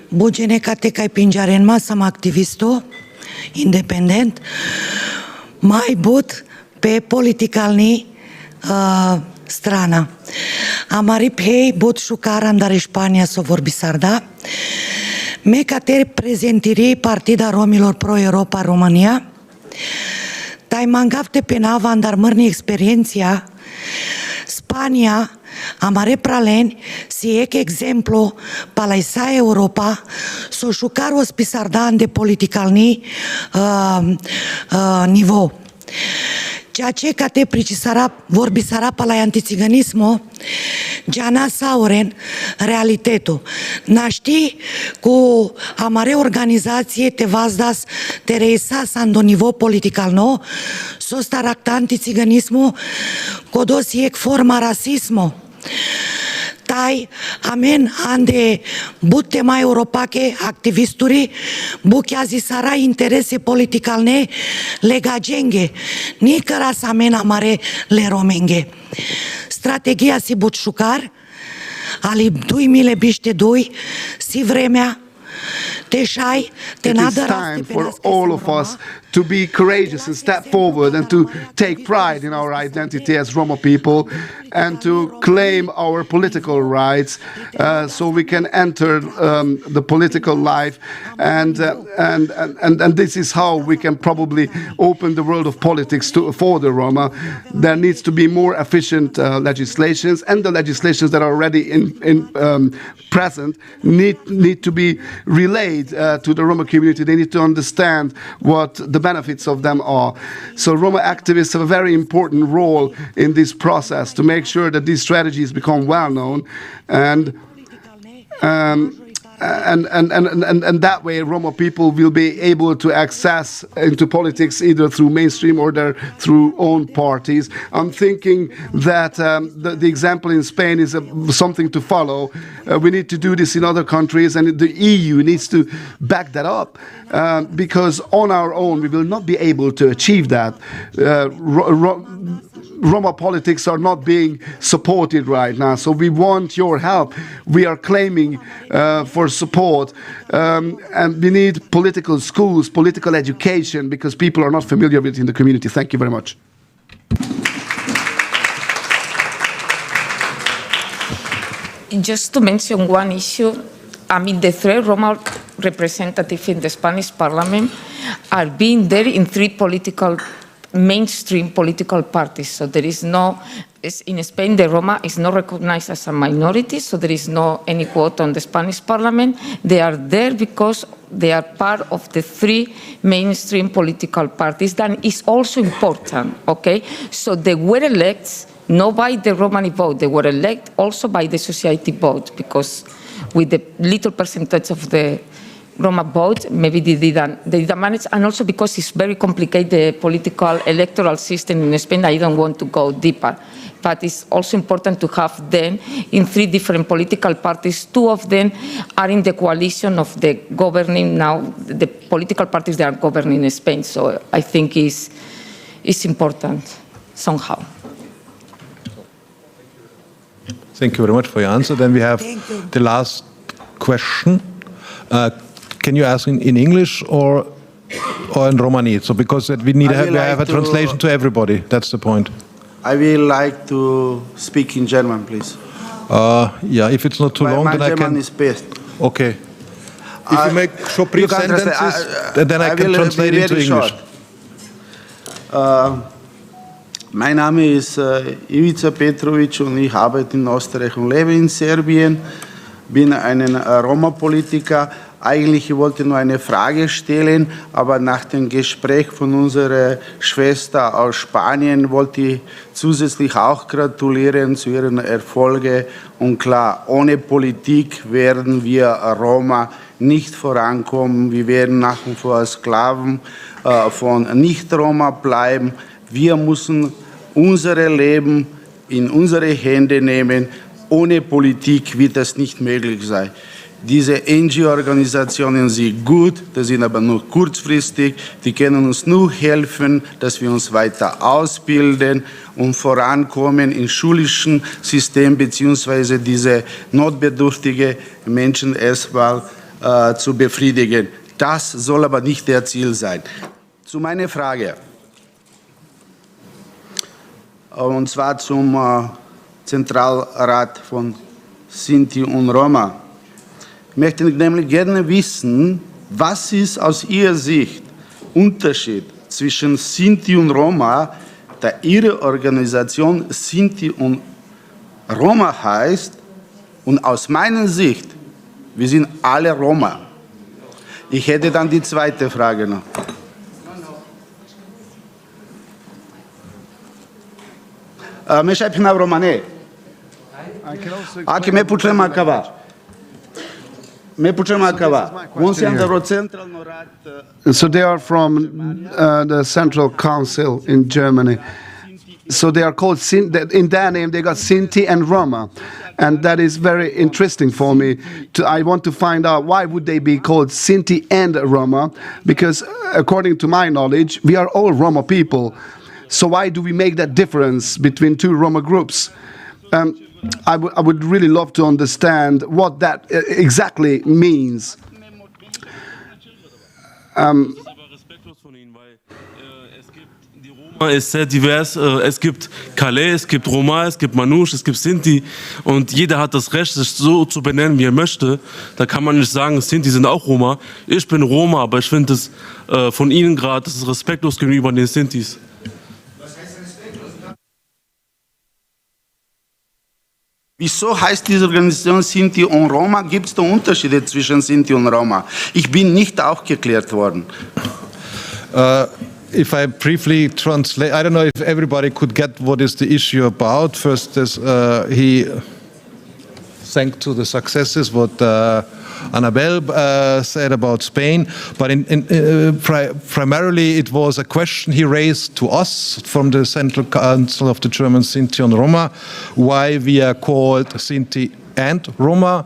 Bugene Catecai Pinjaren Masam activisto, independent, mai but pe politikalni strana. Amari pei but šukaram da Španija so vorbi sarda. Meca te prezentiri Partida Romilor Pro Europa România. Tai mangavte pena vandar mărni experienția Spania amare praleni si ec exemplu palaisa Europa so šukaro spisardan de politikalni nivo. Ceea ce ca te pricisara vorbisara palai anticiganismo, Giana Sauren, realitetul. Naști cu amare organizație te vazdas te reisa sando nivo political no, so starakta anticiganismo, kodosi ek forma rasismo. Tai, amen, ande butte mai europake aktivisturi, buchiazi sara interese politikalne legagenge, ni căras amen amare le romenge. Strategia si butșucar, ali 2000 biște doi, si vremea, te șai, te It is nadăraste time pe for nască all si of Roma. us to be courageous and step forward and to take pride in our identity as Roma people and to claim our political rights so we can enter the political life and this is how we can probably open the world of politics for the Roma. There needs to be more efficient legislations, and the legislations that are already in present need to be relayed to the Roma community. They need to understand what the benefits of them are. So Roma activists have a very important role in this process to make sure that these strategies become well known and that way Roma people will be able to access into politics either through mainstream or through own parties. I'm thinking that the example in Spain is something to follow. We need to do this in other countries, and the EU needs to back that up because on our own we will not be able to achieve that. Roma politics are not being supported right now, so we want your help. We are claiming for support, and we need political schools, political education, because people are not familiar with it in the community. Thank you very much. Just to mention one issue, I mean, the three Roma representatives in the Spanish parliament are being there in three mainstream political parties. So there is no, in Spain, the Roma is not recognized as a minority, so there is no any quote on the Spanish parliament. They are there because they are part of the three mainstream political parties. That is also important, okay? So they were elected not by the Romani vote, they were elected also by the society vote, because with the little percentage of the Roma vote, maybe they didn't manage, and also because it's very complicated, the political electoral system in Spain. I don't want to go deeper, but it's also important to have them in three different political parties. Two of them are in the coalition of the governing now, the political parties that are governing Spain. So I think it's important somehow. Thank you very much for your answer. Then we have the last question. Can you ask in English or in Romani? So because we need to have a translation to everybody. That's the point. I will like to speak in German, please. Yeah, if it's not too long, then I can. My German is best. Okay. If you make short brief sentences, then I can translate into English. Mein Name ist Ivica Petrovic und ich arbeite in Österreich und lebe in Serbien. Bin ein Roma-Politiker. Eigentlich wollte ich nur eine Frage stellen, aber nach dem Gespräch von unserer Schwester aus Spanien wollte ich zusätzlich auch gratulieren zu ihren Erfolgen. Und klar, ohne Politik werden wir Roma nicht vorankommen. Wir werden nach wie vor Sklaven von Nicht-Roma bleiben. Wir müssen unser Leben in unsere Hände nehmen. Ohne Politik wird das nicht möglich sein. Diese NGO-Organisationen sind gut, das sind aber nur kurzfristig. Die können uns nur helfen, dass wir uns weiter ausbilden und vorankommen im schulischen System, beziehungsweise diese notbedürftigen Menschen erstmal zu befriedigen. Das soll aber nicht der Ziel sein. Zu meiner Frage. Und zwar zum Zentralrat von Sinti und Roma. möchte ich nämlich gerne wissen, was ist aus Ihrer Sicht Unterschied zwischen Sinti und Roma, da Ihre Organisation Sinti und Roma heißt, und aus meiner Sicht, wir sind alle Roma. Ich hätte dann die zweite Frage noch. Meșa pina romane. Aki me putem acaba. Me putem acaba. So they are from the Central Council in Germany. So they are called, in their name they got Sinti and Roma. And that is very interesting for me. I want to find out why would they be called Sinti and Roma? Because according to my knowledge, we are all Roma people. So why do we make that difference between two Roma groups? I would really love to understand what that exactly means. Ist sehr divers. Es gibt Calais, es gibt Roma, es gibt Manouche, es gibt Sinti und jeder hat das Recht, sich so zu benennen, wie er möchte. Da kann man nicht sagen, Sinti sind auch Roma. Ich bin Roma, aber ich finde es von Ihnen gerade, das ist respektlos gegenüber den Sintis. Wieso heißt diese Organisation Sinti und Roma? Gibt es da Unterschiede zwischen Sinti und Roma? Ich bin nicht aufgeklärt worden. If I briefly translate, I don't know if everybody could get what is the issue about. First, he thanked to the successes what Annabelle said about Spain, but primarily it was a question he raised to us from the Central Council of the German Sinti and Roma, why we are called Sinti and Roma.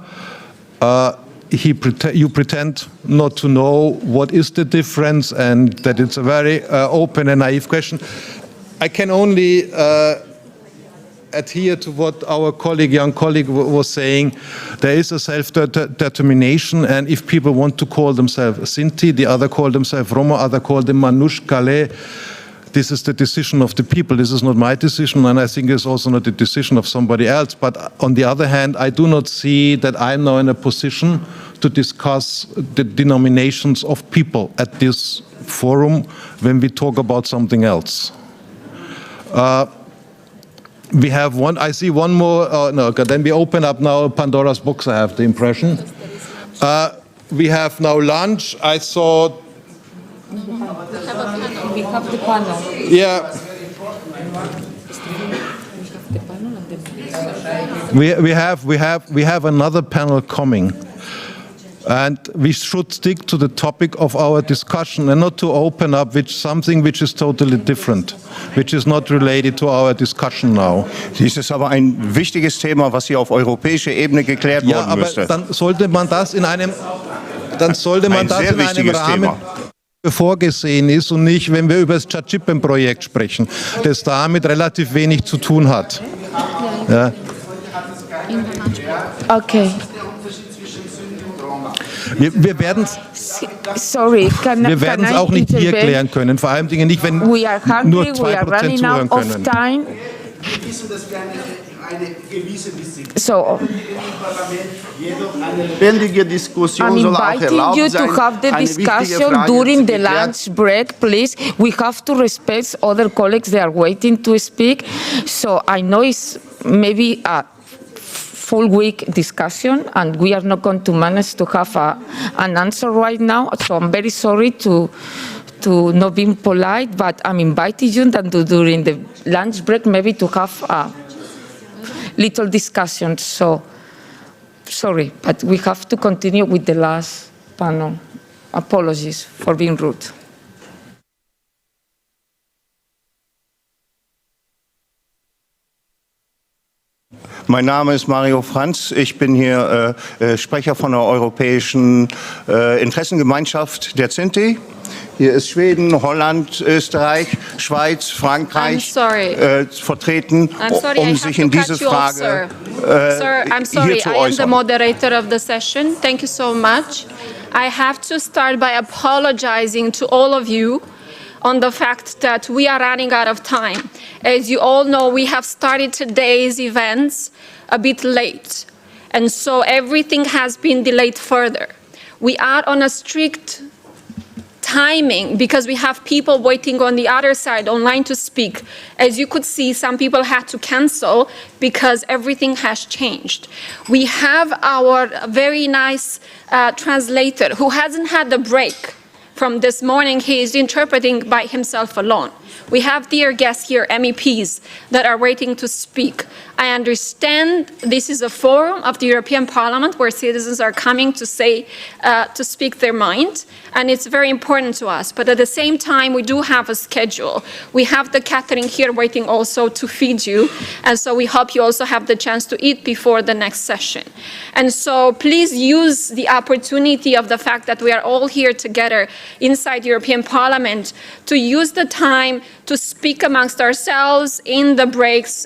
You pretend not to know what is the difference and that it's a very open and naive question. I can only adhere to what our young colleague was saying. There is a self-determination, and if people want to call themselves Sinti, the other call themselves Roma, other call them Manouche, Calais. This is the decision of the people. This is not my decision, and I think it's also not the decision of somebody else. But on the other hand, I do not see that I'm now in a position to discuss the denominations of people at this forum when we talk about something else. We have one, I see one more, no, okay, then we open up now Pandora's box, I have the impression. We have now lunch. I saw We have the panel. yeah. We have another panel coming, and we should stick to the topic of our discussion and not to open up with something which is totally different, which is not related to our discussion now. Dies ist aber ein wichtiges Thema, was hier auf europäischer Ebene geklärt werden müsste. Ja, aber dann sollte man das in einem Rahmen vorgesehen ist und nicht, wenn wir über das Chachipen-Projekt sprechen, das damit relativ wenig zu tun hat. Ja. Okay. Wir werden es auch nicht hier klären können, vor allem Dingen nicht, wenn nur 2% zuhören können. So, I'm inviting you to have the discussion during the lunch break, please. We have to respect other colleagues, they are waiting to speak. So I know it's maybe a full week discussion and we are not going to manage to have an answer right now. So I'm very sorry to not being polite, but I'm inviting you during the lunch break maybe to have a little discussion. So sorry, but we have to continue with the last panel. Apologies for being rude. Mein Name ist Mario Franz. Ich bin hier Sprecher von der Europäischen Interessengemeinschaft der Sinti. Hier ist Schweden, Holland, Österreich, Schweiz, Frankreich vertreten, sich in diese Frage Sir, I'm sorry, hier zu I am the äußern. moderator of the session. Thank you so much. I have to start by apologizing to all of you on the fact that we are running out of time. As you all know, we have started today's events a bit late. And so everything has been delayed further. We are on a strict timing because we have people waiting on the other side online to speak. As you could see, some people had to cancel because everything has changed. We have our very nice translator who hasn't had a break from this morning. He is interpreting by himself alone. We have dear guests here, MEPs, that are waiting to speak. I understand this is a forum of the European Parliament where citizens are coming to say, to speak their mind, and it's very important to us. But at the same time, we do have a schedule. We have the catering here waiting also to feed you, and so we hope you also have the chance to eat before the next session. And so please use the opportunity of the fact that we are all here together inside European Parliament to use the time to speak amongst ourselves in the breaks,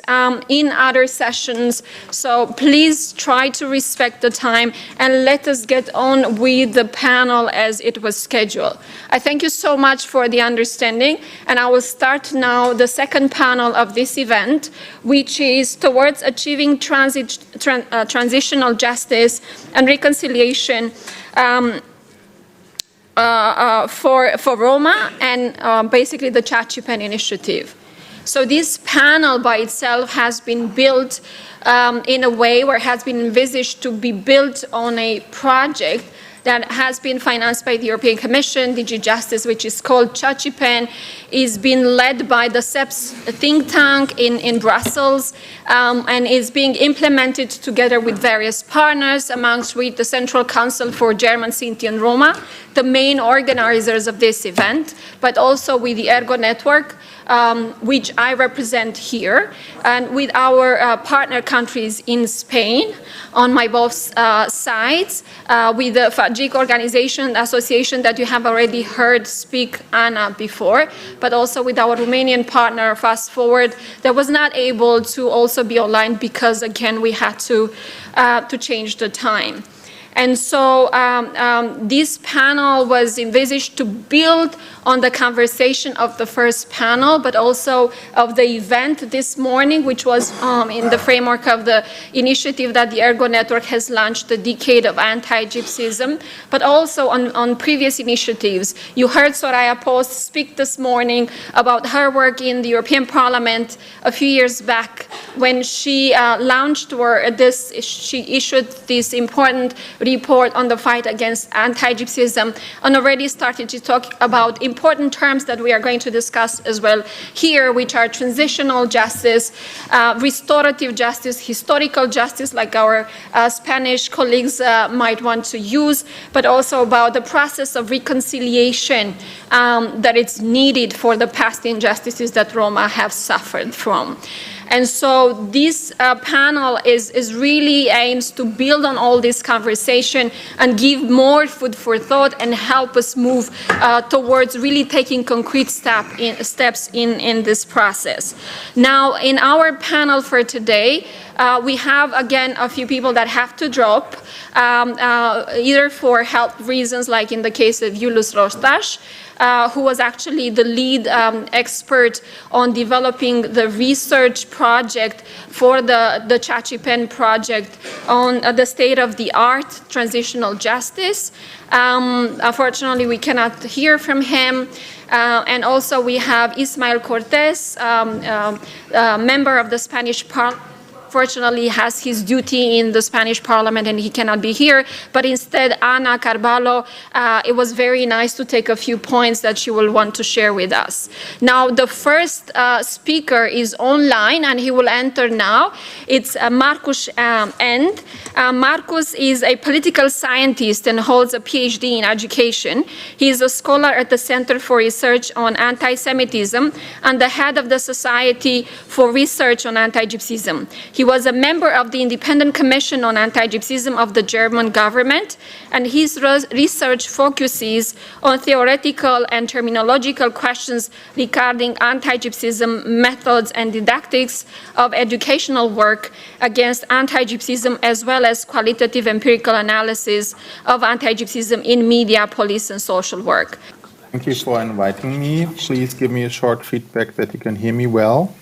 in other sessions. So please try to respect the time and let us get on with the panel as it was scheduled. I thank you so much for the understanding, and I will start now the second panel of this event, which is towards achieving transitional justice and reconciliation for Roma and basically the Chachipen initiative. So this panel by itself has been built in a way where it has been envisaged to be built on a project that has been financed by the European Commission, DG Justice, which is called Chachipen, is being led by the CEPS think tank in Brussels, and is being implemented together with various partners, amongst which the Central Council for German, Sinti and Roma, the main organizers of this event, but also with the Ergo Network, which I represent here, and with our partner countries in Spain, on my both sides, with the FAGIC organization association that you have already heard speak Anna before, but also with our Romanian partner, Fast Forward, that was not able to also be online because, again, we had to change the time. And so this panel was envisaged to build on the conversation of the first panel, but also of the event this morning, which was in the framework of the initiative that the Ergo Network has launched, the Decade of Anti-Gypsyism, but also on previous initiatives. You heard Soraya Post speak this morning about her work in the European Parliament a few years back when she launched she issued this important report on the fight against anti-Gypsyism, and already started to talk about important terms that we are going to discuss as well here, which are transitional justice, restorative justice, historical justice, like our Spanish colleagues might want to use, but also about the process of reconciliation that is needed for the past injustices that Roma have suffered from. And so this panel is really aims to build on all this conversation and give more food for thought and help us move towards really taking concrete steps in this process. Now, in our panel for today, we have, again, a few people that have to drop, either for health reasons, like in the case of Julius Rostash, who was actually the lead expert on developing the research project for the Chachipen project on the state-of-the-art transitional justice. Unfortunately, we cannot hear from him. And also we have Ismael Cortez, member of the Spanish Parliament. Fortunately, has his duty in the Spanish Parliament and he cannot be here, but instead Ana Carvalho, it was very nice to take a few points that she will want to share with us. Now, the first speaker is online and he will enter now. It's Marcus End. Marcus is a political scientist and holds a PhD in education. He is a scholar at the Center for Research on Anti-Semitism and the head of the Society for Research on Anti-Gypsyism. He was a member of the Independent Commission on Anti-Gypsyism of the German government, and his research focuses on theoretical and terminological questions regarding anti-Gypsyism methods and didactics of educational work against anti-Gypsyism, as well as qualitative empirical analysis of anti-Gypsyism in media, police, and social work. Thank you for inviting me. Please give me a short feedback that you can hear me well.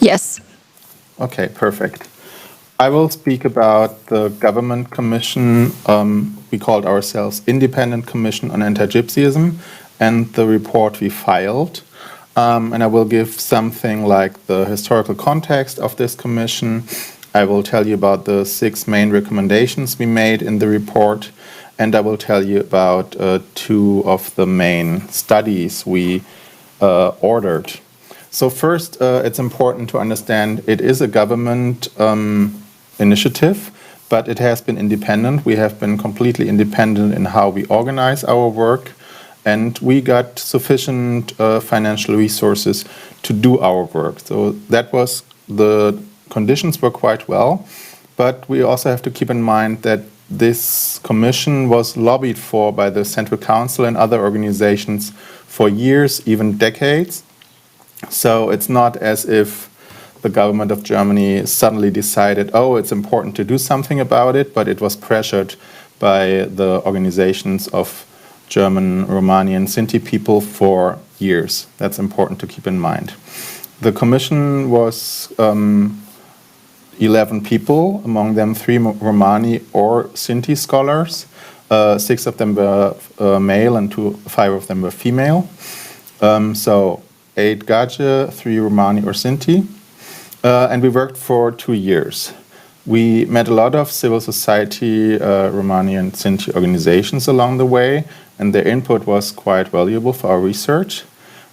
Yes. Okay, perfect. I will speak about the government commission. We called ourselves Independent Commission on Anti-Gypsyism, and the report we filed. And I will give something like the historical context of this commission. I will tell you about the 6 main recommendations we made in the report, and I will tell you about 2 of the main studies we ordered. So first, it's important to understand it is a government initiative, but it has been independent. We have been completely independent in how we organize our work, and we got sufficient financial resources to do our work. So that was, the conditions were quite well, but we also have to keep in mind that this commission was lobbied for by the Central Council and other organizations for years, even decades. So it's not as if the government of Germany suddenly decided, oh, it's important to do something about it, but it was pressured by the organizations of German, Romani, and Sinti people for years. That's important to keep in mind. The commission was 11 people, among them 3 Romani or Sinti scholars. 6 of them were male and 5 of them were female. So 8 Gaje, 3 Romani or Sinti. And we worked for 2 years. We met a lot of civil society, Romani and Sinti organizations along the way, and their input was quite valuable for our research.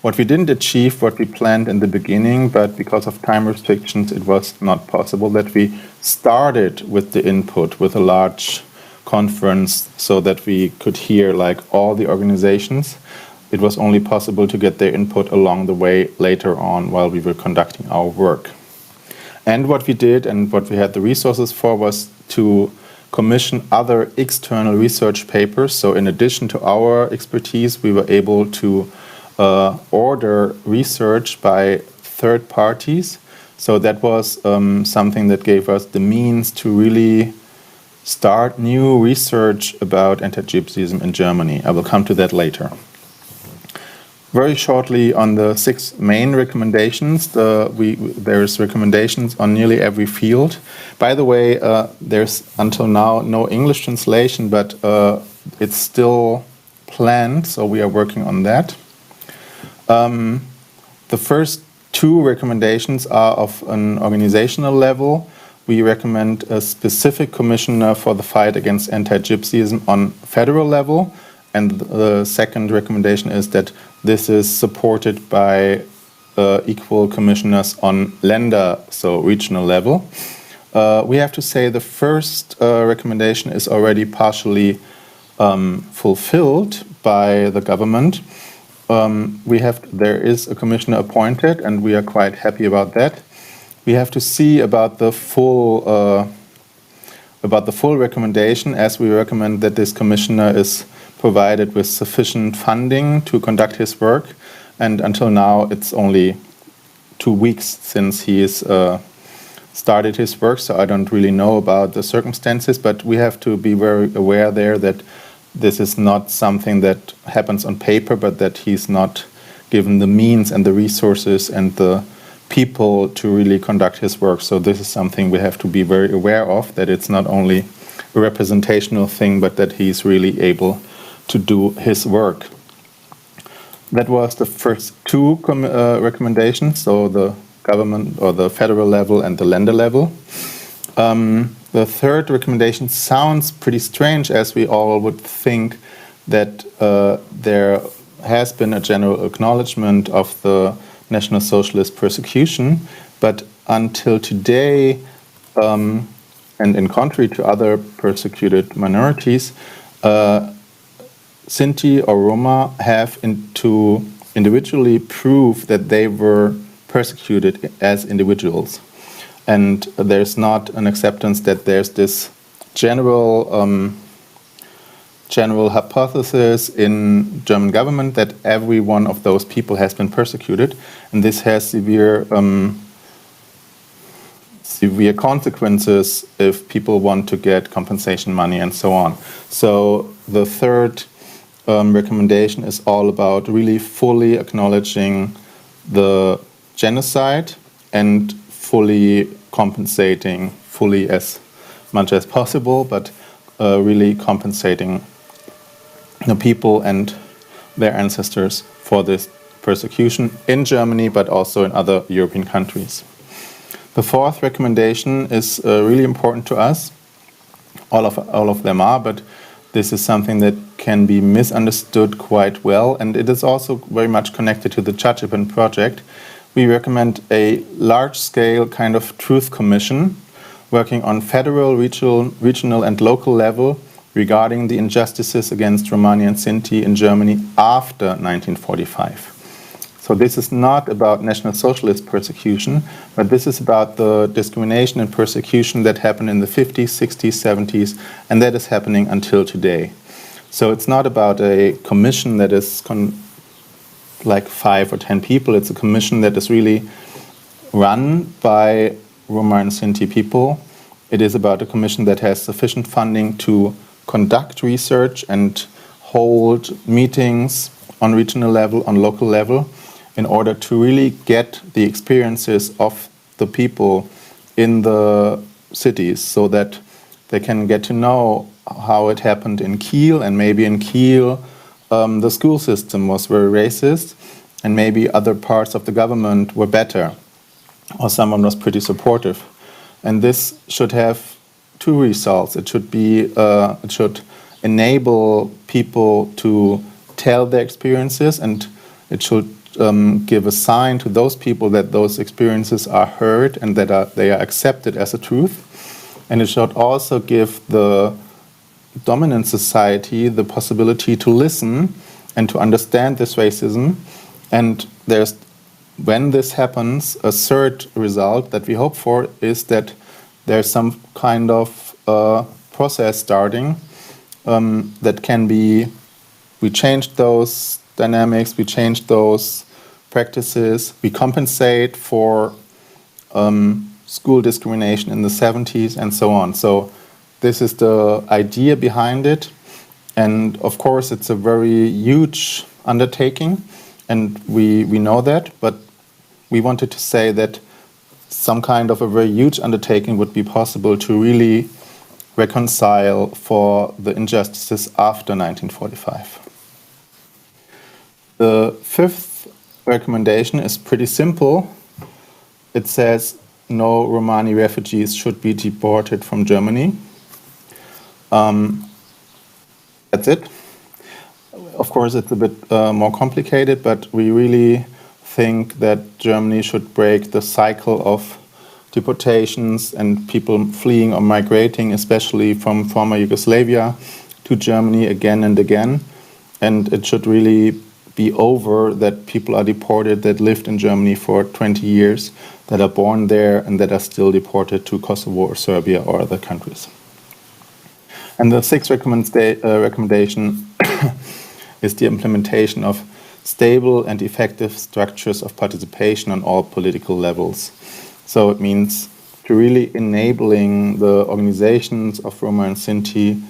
What we didn't achieve, what we planned in the beginning, but because of time restrictions, it was not possible, that we started with the input with a large conference so that we could hear like all the organizations. It was only possible to get their input along the way later on while we were conducting our work. And what we did and what we had the resources for was to commission other external research papers. So in addition to our expertise, we were able to order research by third parties. So that was something that gave us the means to really start new research about anti-Gypsyism in Germany. I will come to that later. Very shortly on the 6 main recommendations, there's recommendations on nearly every field. By the way, there's until now no English translation, but it's still planned, so we are working on that. The first 2 recommendations are of an organizational level. We recommend a specific commissioner for the fight against anti-Gypsyism on federal level. And the second recommendation is that this is supported by equal commissioners on Länder, so regional level. We have to say the first recommendation is already partially fulfilled by the government. There is a commissioner appointed, and we are quite happy about that. We have to see about the full recommendation, as we recommend that this commissioner is provided with sufficient funding to conduct his work. And until now, it's only 2 weeks since he is started his work, so I don't really know about the circumstances, but we have to be very aware there that this is not something that happens on paper, but that he's not given the means and the resources and the people to really conduct his work. So this is something we have to be very aware of, that it's not only a representational thing, but that he's really able to do his work. That was the first 2 recommendations, so the government or the federal level and the Länder level. The third recommendation sounds pretty strange, as we all would think that there has been a general acknowledgement of the National Socialist persecution, but until today, and in contrary to other persecuted minorities, Sinti or Roma have to individually prove that they were persecuted as individuals. And there's not an acceptance that there's this general hypothesis in German government that every one of those people has been persecuted, and this has severe consequences if people want to get compensation money and so on. So the third recommendation is all about really fully acknowledging the genocide and fully compensating fully as much as possible, but really compensating the people and their ancestors for this persecution in Germany, but also in other European countries. The fourth recommendation is really important to us. All of them are, but this is something that can be misunderstood quite well, and it is also very much connected to the Chachipan project. We recommend a large-scale kind of truth commission working on federal, regional and local level regarding the injustices against Romani and Sinti in Germany after 1945. So this is not about National Socialist persecution, but this is about the discrimination and persecution that happened in the 50s, 60s, 70s, and that is happening until today. So it's not about a commission that is like 5 or 10 people. It's a commission that is really run by Roma and Sinti people. It is about a commission that has sufficient funding to conduct research and hold meetings on regional level, on local level, in order to really get the experiences of the people in the cities so that they can get to know how it happened in Kiel, and maybe in Kiel the school system was very racist, and maybe other parts of the government were better, or someone was pretty supportive. And this should have two results. It should enable people to tell their experiences, and it should give a sign to those people that those experiences are heard and that they are accepted as a truth. And it should also give the dominant society the possibility to listen and to understand this racism. And when this happens, a third result that we hope for is that there's some kind of process starting that can be, we change those dynamics, we change those practices, we compensate for school discrimination in the 70s and so on. So this is the idea behind it. And of course, it's a very huge undertaking, and we know that, but we wanted to say that some kind of a very huge undertaking would be possible to really reconcile for the injustices after 1945. The fifth recommendation is pretty simple. It says no Romani refugees should be deported from Germany. That's it. Of course, it's a bit more complicated, but we really think that Germany should break the cycle of deportations and people fleeing or migrating, especially from former Yugoslavia to Germany again and again. And it should really be over that people are deported that lived in Germany for 20 years, that are born there, and that are still deported to Kosovo or Serbia or other countries. And the sixth recommendation is the implementation of stable and effective structures of participation on all political levels. So it means to really enabling the organizations of Roma and Sinti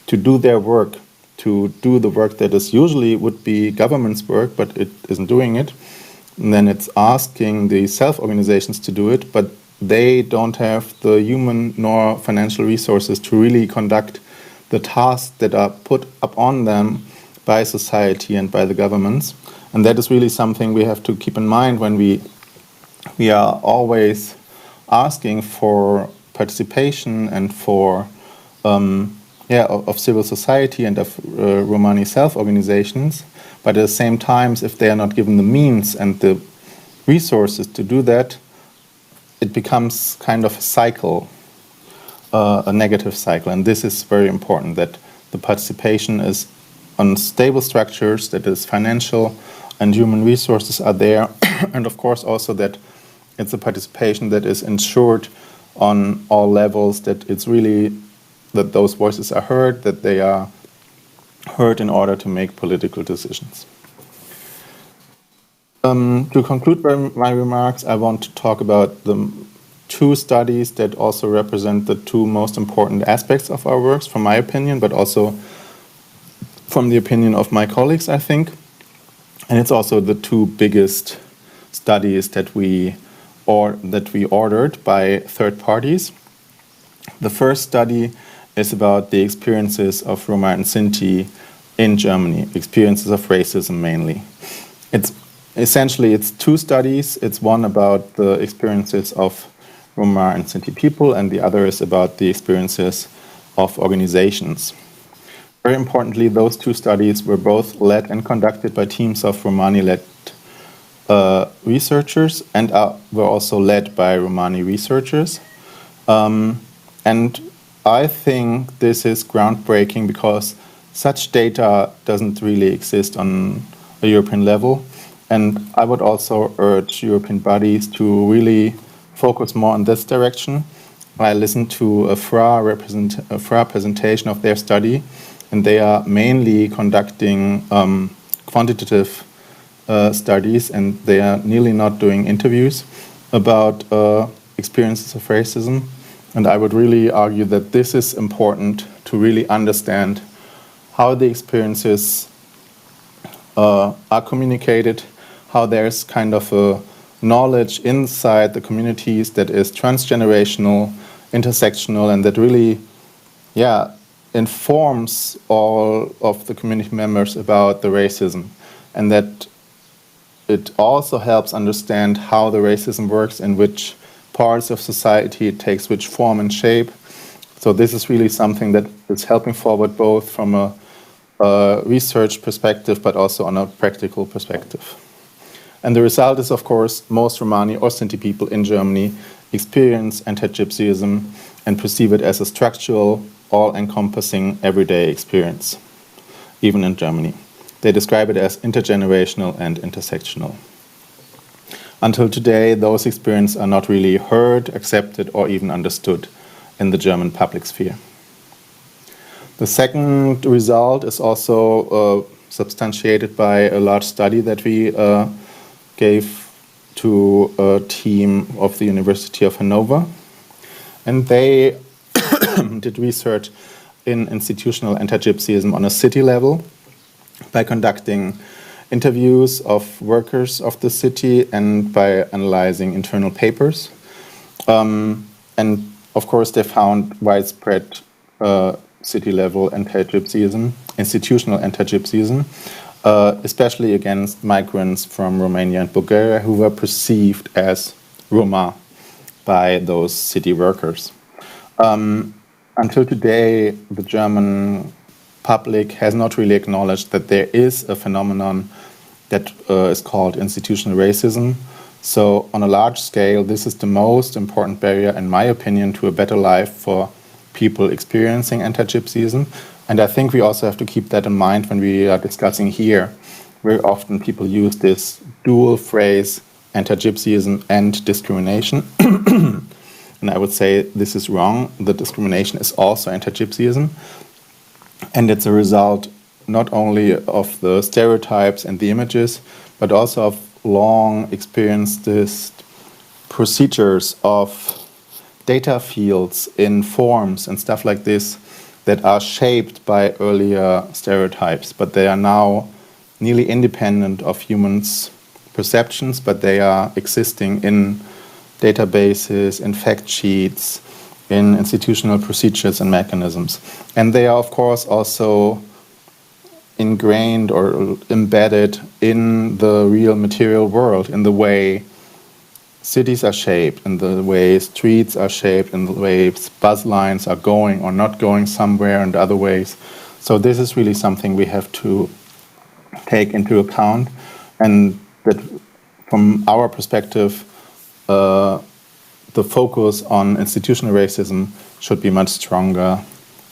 to do their work, to do the work that is usually would be government's work, but it isn't doing it. And then it's asking the self-organizations to do it, but they don't have the human nor financial resources to really conduct the tasks that are put upon them by society and by the governments. And that is really something we have to keep in mind when we are always asking for participation and for of civil society and of Romani self-organizations. But at the same time, if they are not given the means and the resources to do that, it becomes kind of a cycle, a negative cycle. And this is very important, that the participation is on stable structures, that is financial and human resources are there, and of course also that it's a participation that is ensured on all levels, that it's really that those voices are heard, that they are heard in order to make political decisions. To conclude my remarks, I want to talk about the two studies that also represent the two most important aspects of our works, from my opinion, but also from the opinion of my colleagues, I think. And it's also the two biggest studies that we or that we ordered by third parties. The first study is about the experiences of Roma and Sinti in Germany, experiences of racism mainly. It's two studies. It's one about the experiences of Roma and Sinti people, and the other is about the experiences of organizations. Very importantly, those two studies were both led and conducted by teams of Romani-led researchers and were also led by Romani researchers. And I think this is groundbreaking because such data doesn't really exist on a European level. And I would also urge European bodies to really focus more on this direction. I listened to a FRA presentation of their study, and they are mainly conducting quantitative studies, and they are nearly not doing interviews about experiences of racism. And I would really argue that this is important to really understand how the experiences are communicated, how there's kind of a knowledge inside the communities that is transgenerational, intersectional, and that really, informs all of the community members about the racism, and that it also helps understand how the racism works, in which parts of society it takes which form and shape. So this is really something that is helping forward both from a research perspective, but also on a practical perspective. And the result is, of course, most Romani or Sinti people in Germany experience anti-Gypsyism and perceive it as a structural, all-encompassing everyday experience, even in Germany. They describe it as intergenerational and intersectional. Until today, those experiences are not really heard, accepted, or even understood in the German public sphere. The second result is also substantiated by a large study that we gave to a team of the University of Hanover. And they did research in institutional anti-Gypsyism on a city level by conducting interviews of workers of the city and by analyzing internal papers. And of course, they found widespread city-level anti-Gypsyism, institutional anti-Gypsyism, especially against migrants from Romania and Bulgaria who were perceived as Roma by those city workers. Until today, the German public has not really acknowledged that there is a phenomenon that is called institutional racism. So on a large scale, this is the most important barrier, in my opinion, to a better life for people experiencing anti-Gypsyism. And I think we also have to keep that in mind when we are discussing here. Very often people use this dual phrase, anti-Gypsyism and discrimination. And I would say this is wrong. The discrimination is also anti-Gypsyism. And it's a result not only of the stereotypes and the images, but also of long experienced procedures of data fields in forms and stuff like this that are shaped by earlier stereotypes, but they are now nearly independent of humans' perceptions, but they are existing in databases, in fact sheets, in institutional procedures and mechanisms. And they are, of course, also ingrained or embedded in the real material world, in the way cities are shaped, in the way streets are shaped, in the way bus lines are going or not going somewhere, and other ways. So this is really something we have to take into account, and that from our perspective, the focus on institutional racism should be much stronger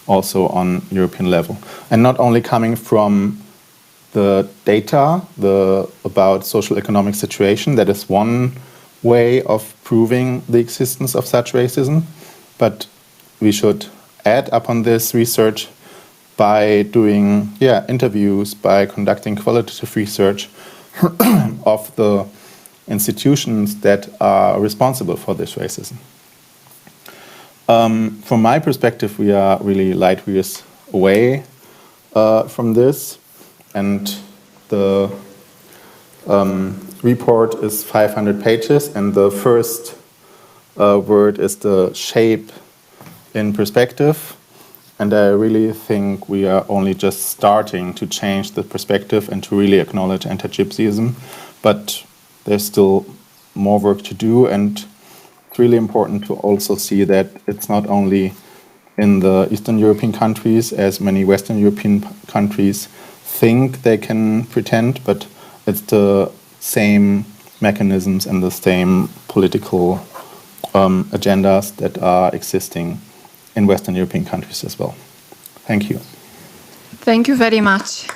also on European level. And not only coming from the data about social economic situation, that is one way of proving the existence of such racism, but we should add upon this research by doing interviews, by conducting qualitative research of the institutions that are responsible for this racism. From my perspective, we are really light years away from this, and the report is 500 pages, and the first word is the shape in perspective. And I really think we are only just starting to change the perspective and to really acknowledge anti-Gypsyism. But there's still more work to do, and it's really important to also see that it's not only in the Eastern European countries, as many Western European countries think they can pretend, but it's the same mechanisms and the same political agendas that are existing in Western European countries as well. Thank you. Thank you very much.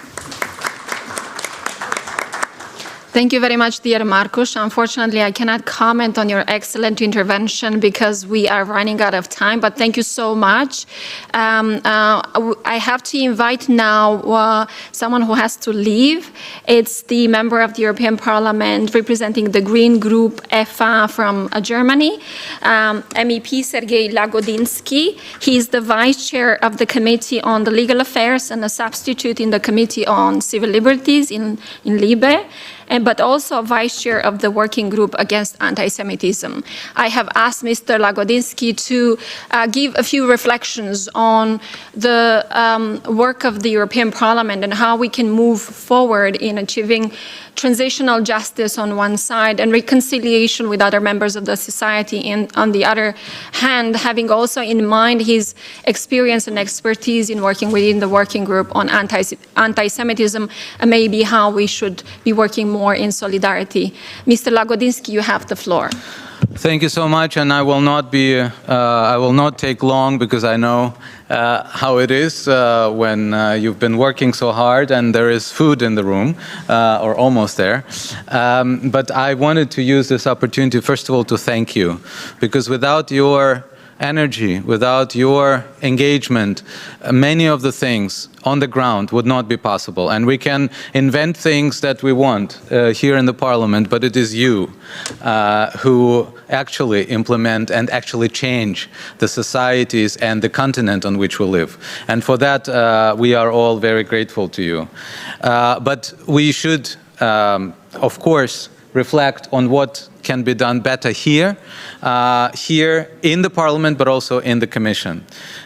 Thank you very much, dear Markus. Unfortunately, I cannot comment on your excellent intervention because we are running out of time, but thank you so much. I have to invite now someone who has to leave. It's the member of the European Parliament representing the Green Group EFA from Germany, MEP Sergei Lagodinsky. He is the vice chair of the Committee on the Legal Affairs and a substitute in the Committee on Civil Liberties in Libe, but also vice chair of the working group against anti-Semitism. I have asked Mr. Lagodinsky to give a few reflections on the work of the European Parliament and how we can move forward in achieving transitional justice on one side and reconciliation with other members of the society, and on the other hand, having also in mind his experience and expertise in working within the working group on anti-Semitism, and maybe how we should be working more in solidarity. Mr. Lagodinsky, you have the floor. Thank you so much, and I will not take long because I know how it is when you've been working so hard and there is food in the room, or almost there. But I wanted to use this opportunity, first of all, to thank you, because without your energy, without your engagement, many of the things on the ground would not be possible. And we can invent things that we want here in the Parliament, but it is you who actually implement and actually change the societies and the continent on which we live. And for that, we are all very grateful to you. But we should, of course, reflect on what can be done better here in the Parliament, but also in the Commission.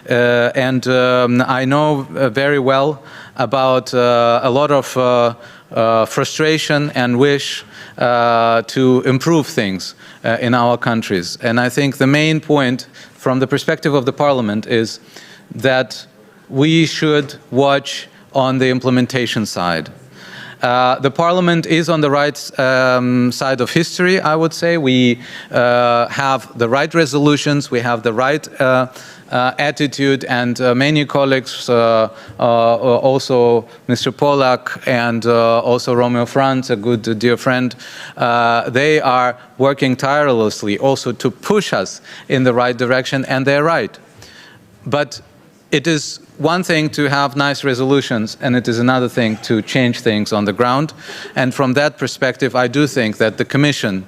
I know very well about a lot of frustration and wish to improve things in our countries. And I think the main point from the perspective of the Parliament is that we should watch on the implementation side. The Parliament is on the right side of history, I would say. We have the right resolutions, we have the right attitude, and many colleagues, also Mr. Polak and also Romeo Franz, a good dear friend, they are working tirelessly also to push us in the right direction, and they're right. But it is one thing to have nice resolutions, and it is another thing to change things on the ground. And from that perspective, I do think that the Commission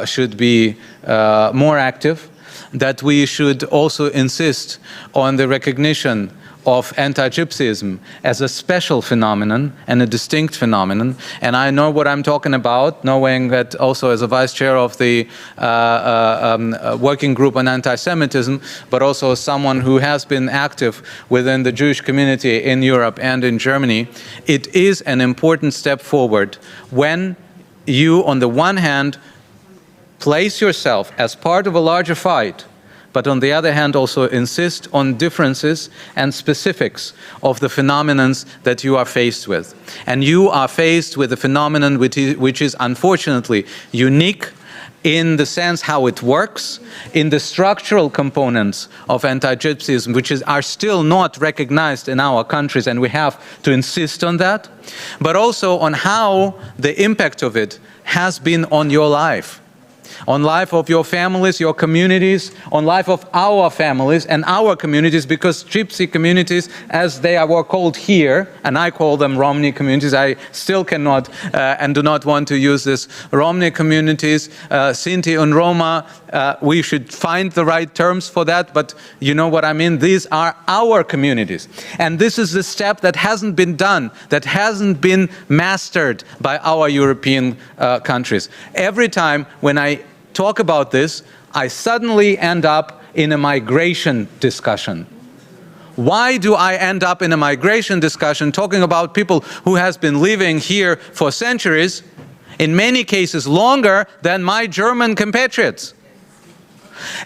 should be more active, that we should also insist on the recognition of anti-Gypsyism as a special phenomenon and a distinct phenomenon. And I know what I'm talking about, knowing that also as a vice chair of the working group on anti-Semitism, but also as someone who has been active within the Jewish community in Europe and in Germany. It is an important step forward when you, on the one hand, place yourself as part of a larger fight, but on the other hand also insist on differences and specifics of the phenomenons that you are faced with. And you are faced with a phenomenon which is unfortunately unique in the sense how it works, in the structural components of anti-Gypsyism, which are still not recognized in our countries, and we have to insist on that, but also on how the impact of it has been on your life. on life of your families, your communities, on life of our families and our communities, because Gypsy communities, as they were called here, and I call them Romani communities, I still cannot and do not want to use this, Romani communities, Sinti and Roma, we should find the right terms for that, but you know what I mean? These are our communities. And this is the step that hasn't been done, that hasn't been mastered by our European countries. Every time when I talk about this, I suddenly end up in a migration discussion. Why do I end up in a migration discussion talking about people who has been living here for centuries, in many cases longer than my German compatriots?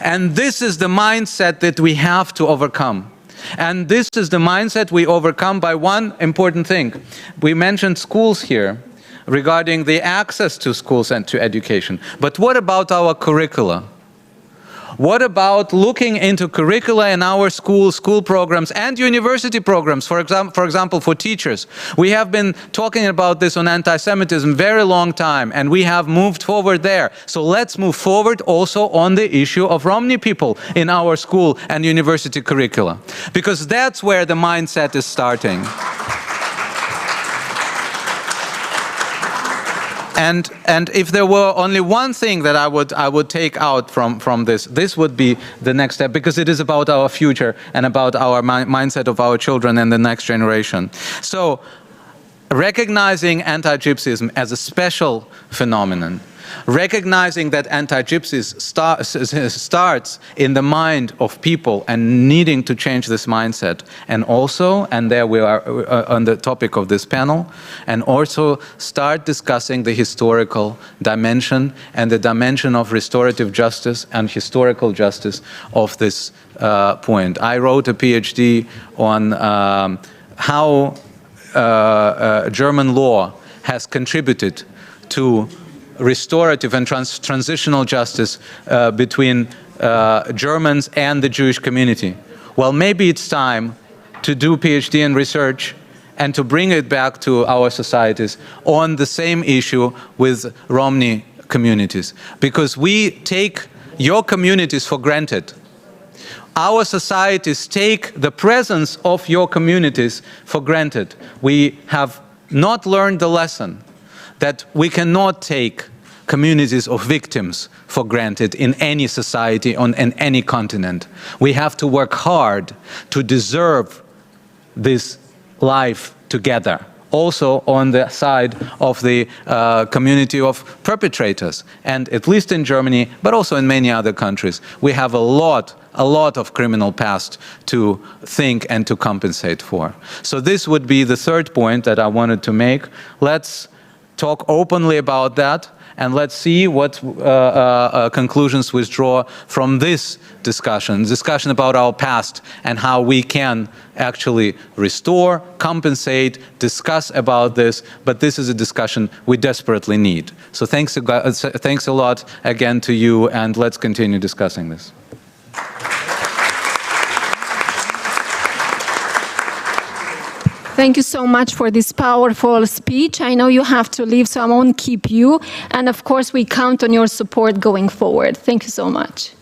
And this is the mindset that we have to overcome. And this is the mindset we overcome by one important thing. We mentioned schools here regarding the access to schools and to education. But what about our curricula? What about looking into curricula in our school programs and university programs, for example, for teachers? We have been talking about this on anti-Semitism very long time, and we have moved forward there. So let's move forward also on the issue of Romani people in our school and university curricula, because that's where the mindset is starting. And if there were only one thing that I would take out from this would be the next step, because it is about our future and about our mindset of our children and the next generation. So, recognizing anti-Gypsyism as a special phenomenon, recognizing that anti-Gypsyism starts in the mind of people and needing to change this mindset. And also, and there we are on the topic of this panel, and also start discussing the historical dimension and the dimension of restorative justice and historical justice of this point. I wrote a PhD on how German law has contributed to restorative and transitional justice between Germans and the Jewish community. Well, maybe it's time to do PhD in research and to bring it back to our societies on the same issue with Romani communities, because we take your communities for granted. Our societies take the presence of your communities for granted. We have not learned the lesson that we cannot take communities of victims for granted in any society, in any continent. We have to work hard to deserve this life together. Also on the side of the community of perpetrators. And at least in Germany, but also in many other countries, we have a lot of criminal past to think and to compensate for. So this would be the third point that I wanted to make. Let's talk openly about that, and let's see what conclusions we draw from this discussion about our past and how we can actually restore, compensate, discuss about this, but this is a discussion we desperately need. So thanks a lot again to you, and let's continue discussing this. Thank you so much for this powerful speech. I know you have to leave, so I won't keep you. And of course, we count on your support going forward. Thank you so much.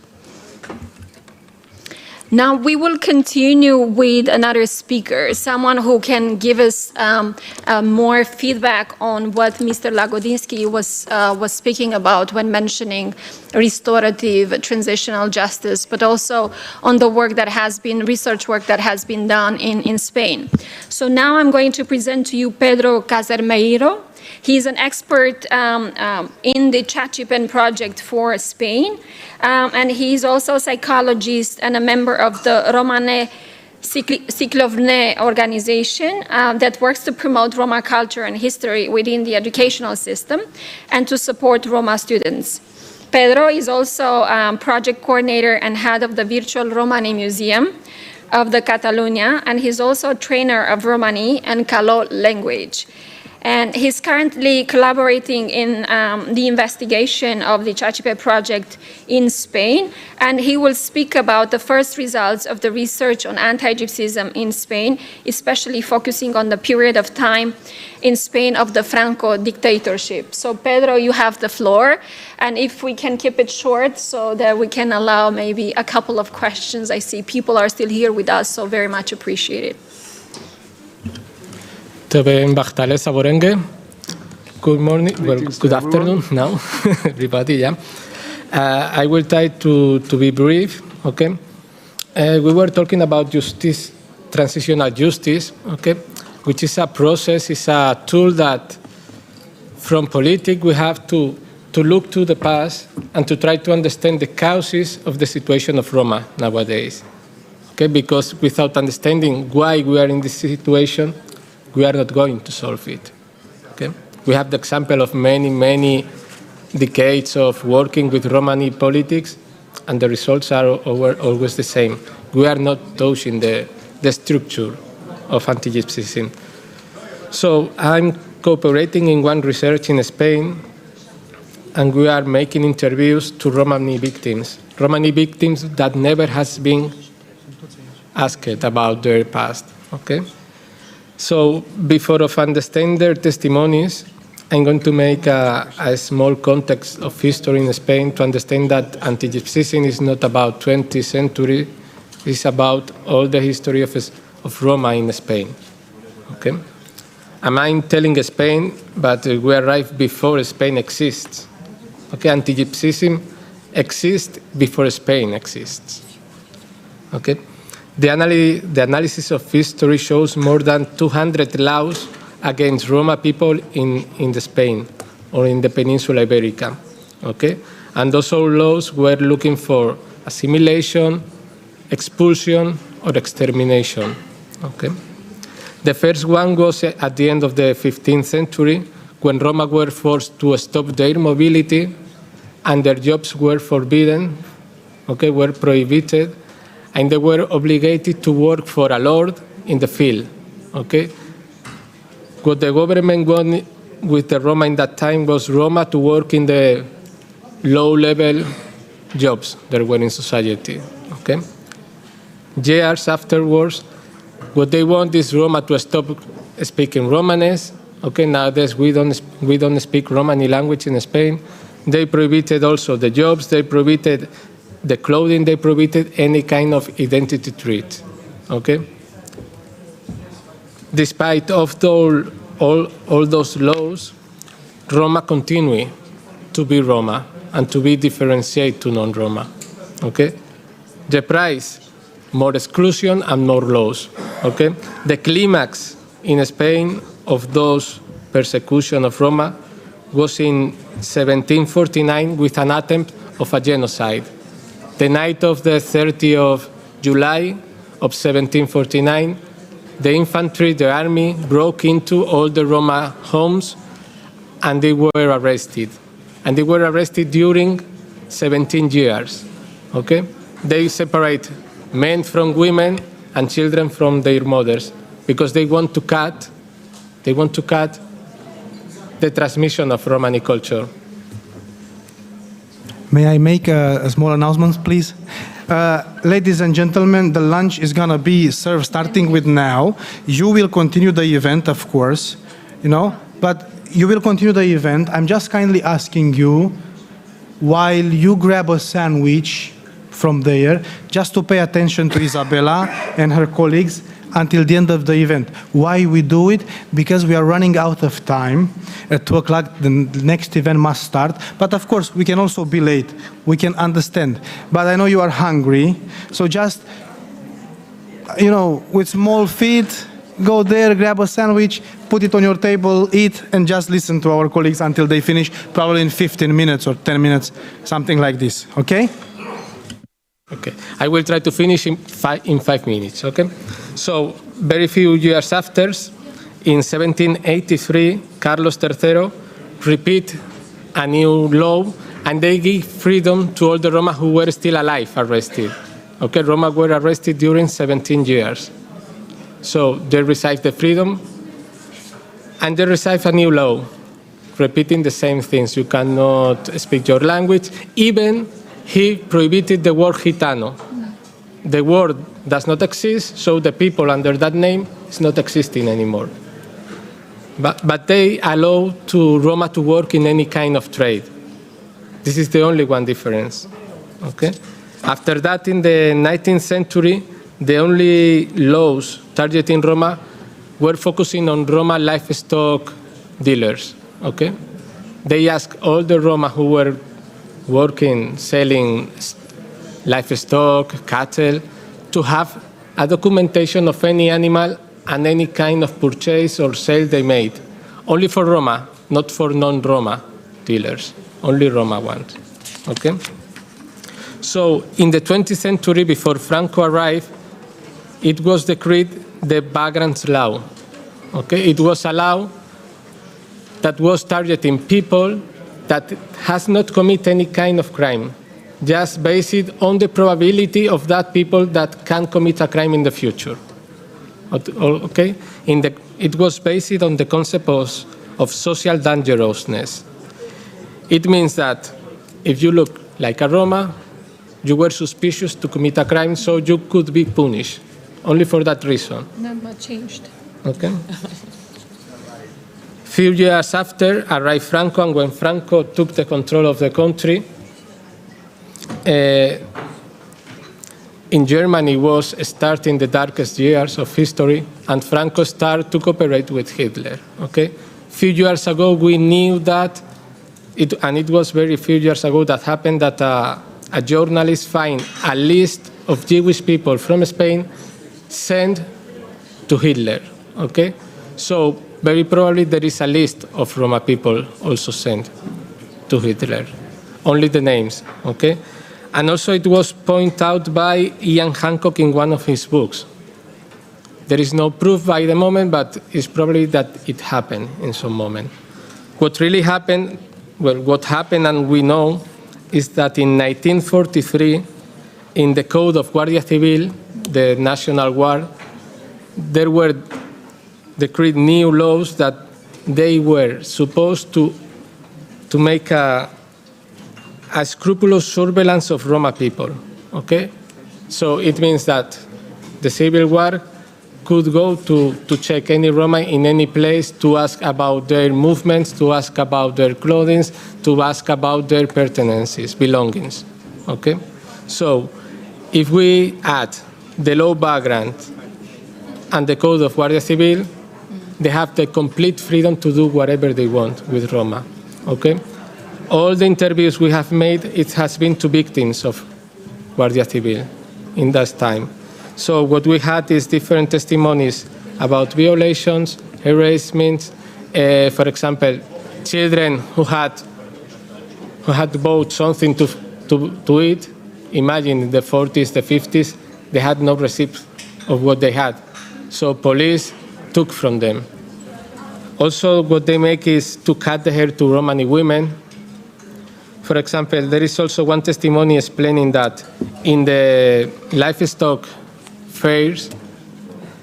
Now we will continue with another speaker, someone who can give us more feedback on what Mr. Lagodinsky was speaking about when mentioning restorative transitional justice, but also on the work that has been, research work that has been done in Spain. So now I'm going to present to you Pedro Casermeiro. He's an expert in the Chachipen project for Spain, and he's also a psychologist and a member of the Romani Ciclovne organization that works to promote Roma culture and history within the educational system and to support Roma students. Pedro is also project coordinator and head of the virtual Romani Museum of the Catalonia, and he's also a trainer of Romani and Caló language. And he's currently collaborating in the investigation of the Chachipe project in Spain. And he will speak about the first results of the research on anti-Gypsyism in Spain, especially focusing on the period of time in Spain of the Franco dictatorship. So Pedro, you have the floor. And if we can keep it short so that we can allow maybe a couple of questions. I see people are still here with us, so very much appreciated. Good morning, well, good afternoon now, everybody, yeah. I will try to be brief, okay. We were talking about justice, transitional justice, okay, which is a process, is a tool that from politics we have to look to the past and to try to understand the causes of the situation of Roma nowadays, okay, because without understanding why we are in this situation, we are not going to solve it. Okay? We have the example of many decades of working with Romani politics, and the results are always the same. We are not touching the structure of anti-Gypsyism. So I'm cooperating in one research in Spain, and we are making interviews to Romani victims that never has been asked about their past. Okay? So before of understand their testimonies, I'm going to make a small context of history in Spain to understand that anti-Gypsyism is not about 20th century, it's about all the history of Roma in Spain. Okay? I'm telling Spain, but we arrived before Spain exists. Okay, anti-Gypsyism exists before Spain exists. Okay? The analysis of history shows more than 200 laws against Roma people in the Spain or in the Peninsula Iberica. Okay? And those all laws were looking for assimilation, expulsion, or extermination. Okay? The first one was at the end of the 15th century when Roma were forced to stop their mobility and their jobs were forbidden, okay, were prohibited, and they were obligated to work for a lord in the field. Okay? What the government wanted with the Roma in that time was Roma to work in the low-level jobs that were in society. Okay? Years afterwards, what they want is Roma to stop speaking Romanes. Okay, nowadays we don't speak Romani language in Spain. They prohibited also the jobs. They prohibited the clothing. They prohibited any kind of identity trait. Okay. Despite of all those laws, Roma continue to be Roma and to be differentiated to non-Roma. Okay. The price, more exclusion and more laws. Okay. The climax in Spain of those persecution of Roma was in 1749 with an attempt of a genocide. The night of the 30th of July of 1749, the infantry, the army, broke into all the Roma homes and they were arrested. And they were arrested during 17 years. Okay? They separate men from women and children from their mothers because they want to cut the transmission of Romani culture. May I make a small announcement, please? Ladies and gentlemen, the lunch is going to be served starting with now. You will continue the event, of course, but you will continue the event. I'm just kindly asking you, while you grab a sandwich from there, just to pay attention to Isabella and her colleagues until the end of the event. Why we do it? Because we are running out of time. At 2 o'clock, the next event must start. But of course, we can also be late. We can understand. But I know you are hungry. So just, with small feet, go there, grab a sandwich, put it on your table, eat, and just listen to our colleagues until they finish, probably in 15 minutes or 10 minutes, something like this. Okay? Okay, I will try to finish in 5 minutes, okay? So, very few years after, in 1783, Carlos III repeat a new law, and they give freedom to all the Roma who were still alive arrested. Okay, Roma were arrested during 17 years. So, they received the freedom And they receive a new law, repeating the same things. You cannot speak your language. Even he prohibited the word Gitano. The word does not exist, so the people under that name is not existing anymore. But they allow to Roma to work in any kind of trade. This is the only one difference. Okay? After that, in the 19th century, the only laws targeting Roma were focusing on Roma livestock dealers. Okay? They asked all the Roma who were working, selling livestock, cattle, to have a documentation of any animal and any kind of purchase or sale they made. Only for Roma, not for non-Roma dealers. Only Roma ones. Okay? So in the 20th century, before Franco arrived, it was decreed the vagrants law. Okay? It was a law that was targeting people that has not committed any kind of crime, just based on the probability of that people that can commit a crime in the future. Okay? It was based on the concept of social dangerousness. It means that if you look like a Roma, you were suspicious to commit a crime, so you could be punished, only for that reason. Not much changed. Okay? Few years after arrived Franco, and when Franco took the control of the country, in Germany was starting the darkest years of history, and Franco started to cooperate with Hitler. Okay? Few years ago, we knew that, and it was very few years ago that happened, that a journalist found a list of Jewish people from Spain sent to Hitler. Okay? So very probably there is a list of Roma people also sent to Hitler. Only the names. Okay? And also it was pointed out by Ian Hancock in one of his books. There is no proof by the moment, but it's probably that it happened in some moment. What really happened, well, what happened and we know, is that in 1943, in the Code of Guardia Civil, the National Guard, there were decreed new laws that they were supposed to make a scrupulous surveillance of Roma people. Okay? So it means that the Civil War could go to check any Roma in any place, to ask about their movements, to ask about their clothing, to ask about their pertenances, belongings. Okay? So if we add the law background and the Code of Guardia Civil, they have the complete freedom to do whatever they want with Roma. Okay? All the interviews we have made, it has been to victims of Guardia Civil in that time. So what we had is different testimonies about violations, harassment, for example, children who had bought something to eat. Imagine in the 40s, the 50s, they had no receipt of what they had. So police took from them. Also, what they make is to cut the hair to Romani women. For example, there is also one testimony explaining that in the livestock fairs,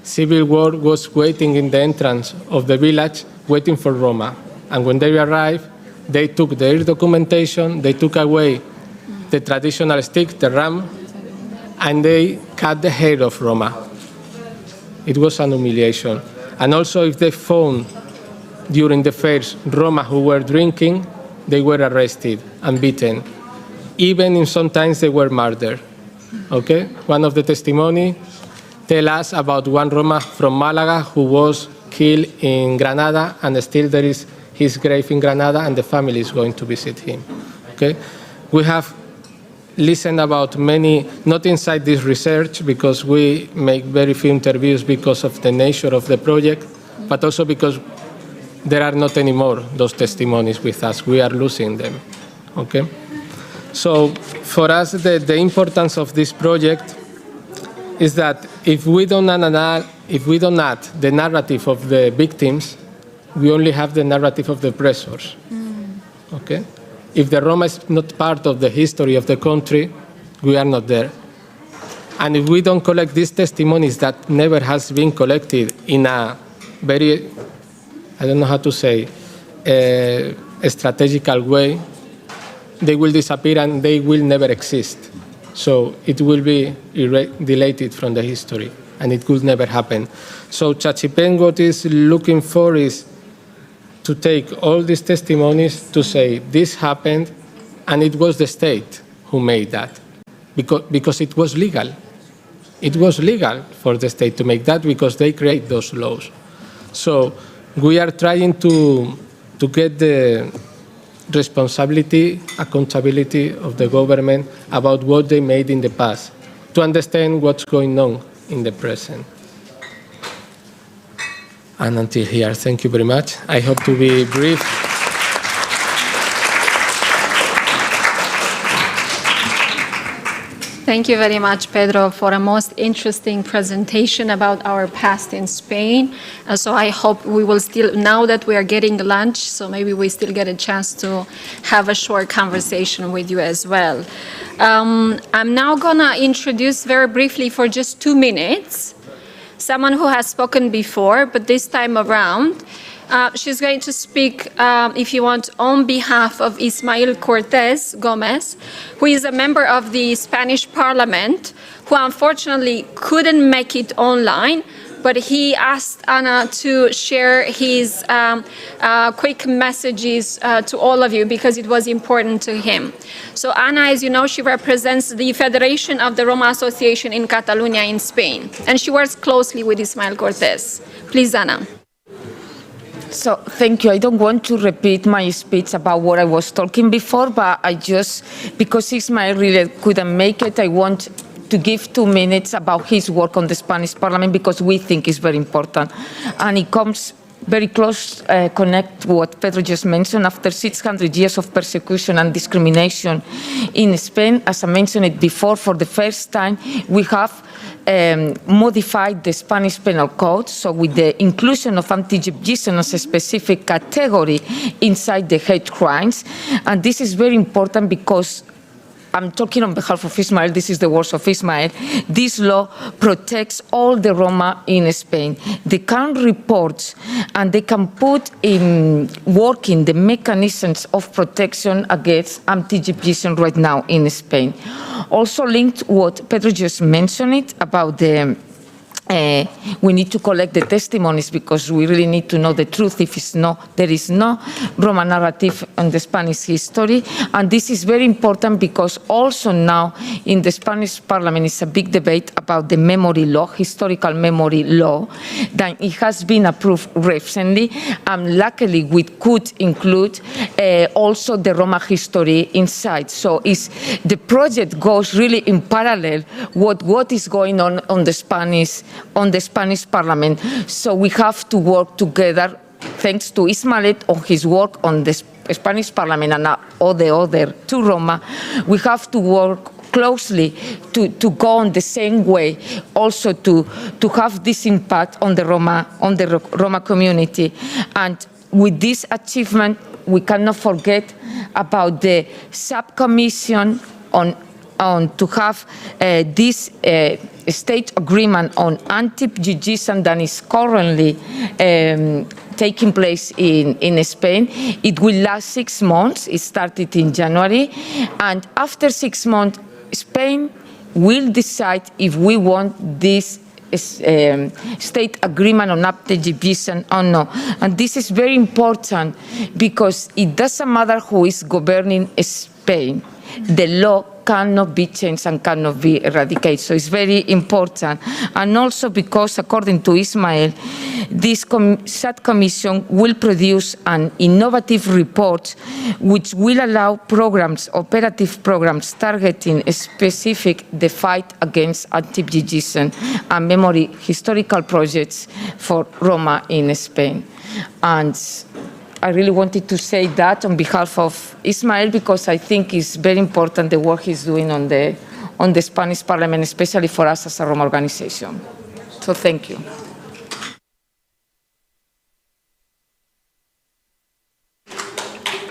Civil War was waiting in the entrance of the village, waiting for Roma. And when they arrived, they took their documentation, they took away the traditional stick, the ram, and they cut the hair of Roma. It was an humiliation. And also, if they found during the fairs Roma who were drinking, they were arrested and beaten. Even sometimes they were murdered. Okay? One of the testimony tell us about one Roma from Malaga who was killed in Granada, and still there is his grave in Granada, and the family is going to visit him. Okay? We have listened about many, not inside this research, because we make very few interviews because of the nature of the project, but also because there are not anymore those testimonies with us. We are losing them. Okay? So for us, the importance of this project is that if we don't add the narrative of the victims, we only have the narrative of the oppressors. Okay? If the Roma is not part of the history of the country, we are not there. And if we don't collect these testimonies that never has been collected in a very I don't know how to say, a strategical way, they will disappear and they will never exist. So it will be deleted from the history, and it could never happen. So Chachipen, what is looking for is to take all these testimonies to say this happened, and it was the state who made that, because it was legal. It was legal for the state to make that because they create those laws. So we are trying to get the responsibility, accountability of the government about what they made in the past, to understand what's going on in the present. And until here, thank you very much. I hope to be brief. Thank you very much, Pedro, for a most interesting presentation about our past in Spain. So I hope we will still, now that we are getting lunch, so maybe we still get a chance to have a short conversation with you as well. I'm now gonna introduce very briefly for just 2 minutes someone who has spoken before, but this time around, she's going to speak, if you want, on behalf of Ismael Cortés Gomez, who is a member of the Spanish Parliament, who unfortunately couldn't make it online, but he asked Ana to share his quick messages to all of you because it was important to him. So Ana, as you know, she represents the Federation of the Roma Association in Catalonia in Spain, and she works closely with Ismael Cortés. Please, Ana. So thank you. I don't want to repeat my speech about what I was talking before, but I just, because Ismael really couldn't make it, I want to give 2 minutes about his work on the Spanish Parliament because we think it's very important. And it comes very close, connect what Pedro just mentioned. After 600 years of persecution and discrimination in Spain, as I mentioned it before, for the first time, we have modified the Spanish penal code, so with the inclusion of anti-Gypsyism as a specific category inside the hate crimes. And this is very important because I'm talking on behalf of Ismael, this is the words of Ismael. This law protects all the Roma in Spain. They can report and they can put in working the mechanisms of protection against anti-Gypsyism right now in Spain. Also linked what Pedro just mentioned it about the we need to collect the testimonies because we really need to know the truth if there is no Roma narrative on the Spanish history. And this is very important because also now in the Spanish Parliament is a big debate about the memory law, historical memory law, that it has been approved recently. And luckily we could include also the Roma history inside. So the project goes really in parallel with what is going on the Spanish Parliament. So we have to work together, thanks to Ismael on his work on the Spanish Parliament and all the other two Roma. We have to work closely to go on the same way, also to have this impact on the Roma community. And with this achievement, we cannot forget about the subcommission on to have this state agreement on anti-Gypsyism that is currently taking place in Spain. It will last 6 months. It started in January. And after 6 months, Spain will decide if we want this state agreement on anti-Gypsyism or no. And this is very important because it doesn't matter who is governing Spain. The law cannot be changed and cannot be eradicated. So it's very important. And also because, according to Ismael, this subcommission will produce an innovative report which will allow programs, operative programs, targeting the fight against anti-Gypsyism and memory historical projects for Roma in Spain. And I really wanted to say that on behalf of Ismael because I think it's very important the work he's doing on the Spanish Parliament, especially for us as a Roma organization. So thank you.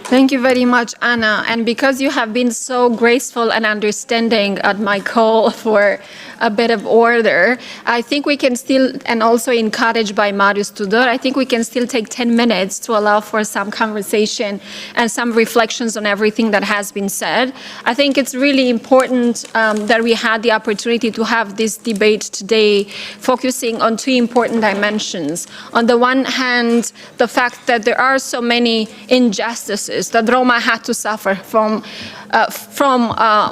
Thank Thank you very much, Anna. And because you have been so graceful and understanding at my call for a bit of order, I think we can still, and also encouraged by Marius Tudor, I think we can still take 10 minutes to allow for some conversation and some reflections on everything that has been said. I think it's really important that we had the opportunity to have this debate today, focusing on two important dimensions. On the one hand, the fact that there are so many injustices that Roma had to suffer from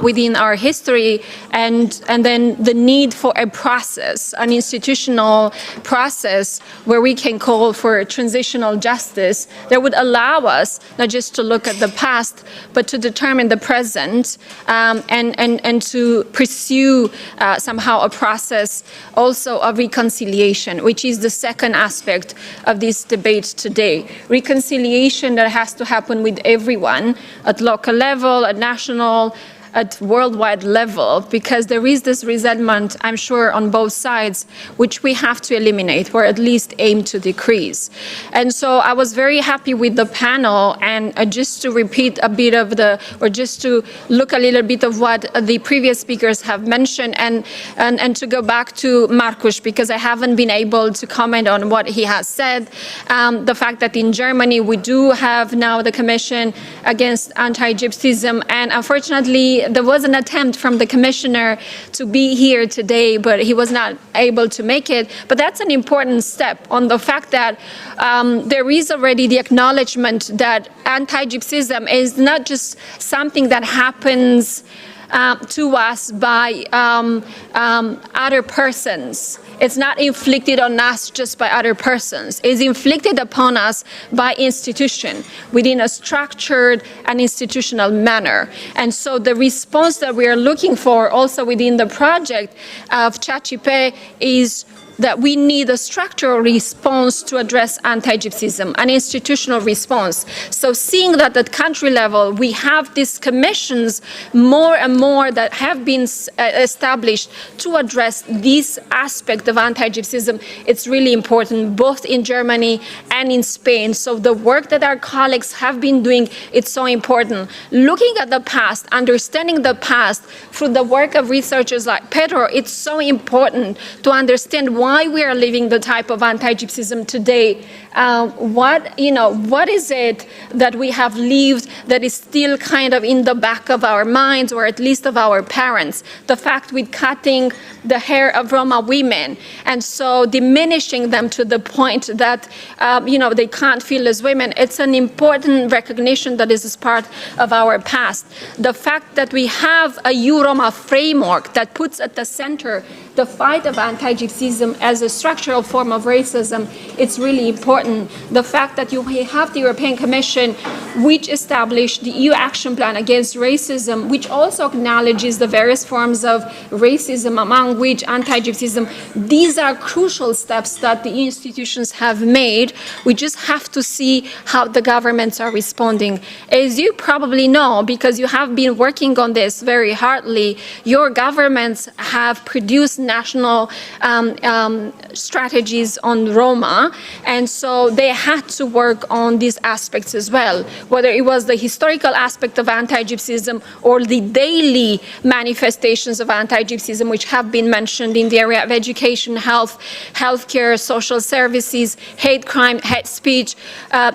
within our history, and then the need for a process, an institutional process where we can call for transitional justice that would allow us not just to look at the past, but to determine the present and to pursue somehow a process also of reconciliation, which is the second aspect of this debate today. Reconciliation that has to happen with everyone at local level, at national, at worldwide level, because there is this resentment, I'm sure, on both sides, which we have to eliminate, or at least aim to decrease. And so I was very happy with the panel, and just to repeat a bit of or just to look a little bit of what the previous speakers have mentioned, and to go back to Markus, because I haven't been able to comment on what he has said. The fact that in Germany we do have now the Commission Against Anti-Gypsyism, and unfortunately there was an attempt from the commissioner to be here today, but he was not able to make it. But that's an important step on the fact that there is already the acknowledgement that anti-Gypsyism is not just something that happens to us by other persons. It's not inflicted on us just by other persons. It's inflicted upon us by institution within a structured and institutional manner. And so the response that we are looking for also within the project of Chachipe is that we need a structural response to address anti-Gypsyism, an institutional response. So seeing that at country level, we have these commissions more and more that have been established to address this aspect of anti-Gypsyism, it's really important, both in Germany and in Spain. So the work that our colleagues have been doing, it's so important. Looking at the past, understanding the past through the work of researchers like Pedro, it's so important to understand why we are living the type of anti-Gypsyism today. What is it that we have lived that is still kind of in the back of our minds, or at least of our parents? The fact with cutting the hair of Roma women, and so diminishing them to the point that they can't feel as women. It's an important recognition that this is part of our past. The fact that we have a EU-Roma framework that puts at the center the fight of anti-Gypsyism as a structural form of racism, it's really important. The fact that we have the European Commission, which established the EU Action Plan Against Racism, which also acknowledges the various forms of racism, among which anti-Gypsyism. These are crucial steps that the institutions have made. We just have to see how the governments are responding. As you probably know, because you have been working on this very hardly, your governments have produced national strategies on Roma, and so they had to work on these aspects as well, whether it was the historical aspect of anti-Gypsyism or the daily manifestations of anti-Gypsyism, which have been mentioned in the area of education, health, healthcare, social services, hate crime, hate speech.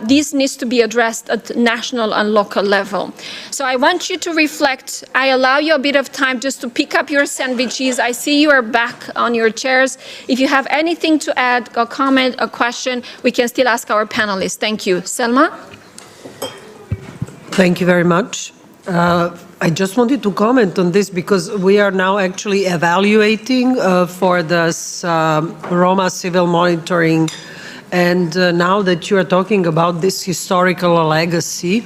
This needs to be addressed at national and local level. So I want you to reflect. I allow you a bit of time just to pick up your sandwiches. I see you are back on your chairs. If you have anything to add, a comment, a question, we can still ask our panelists. Thank you. Selma? Thank you very much. I just wanted to comment on this because we are now actually evaluating for this Roma civil monitoring, and now that you are talking about this historical legacy,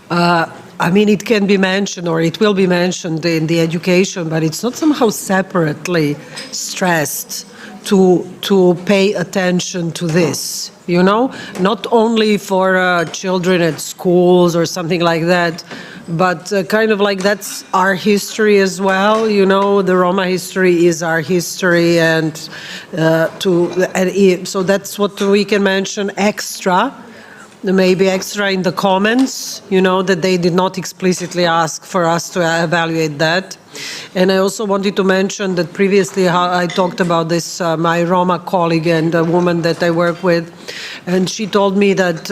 I mean, it can be mentioned, or it will be mentioned in the education, but it's not somehow separately stressed to pay attention to this, you know, not only for children at schools or something like that, but kind of like that's our history as well, you know, the Roma history is our history, and so that's what we can mention extra. maybe extra in the comments, that they did not explicitly ask for us to evaluate that. And I also wanted to mention that previously I talked about this, my Roma colleague and a woman that I work with, and she told me that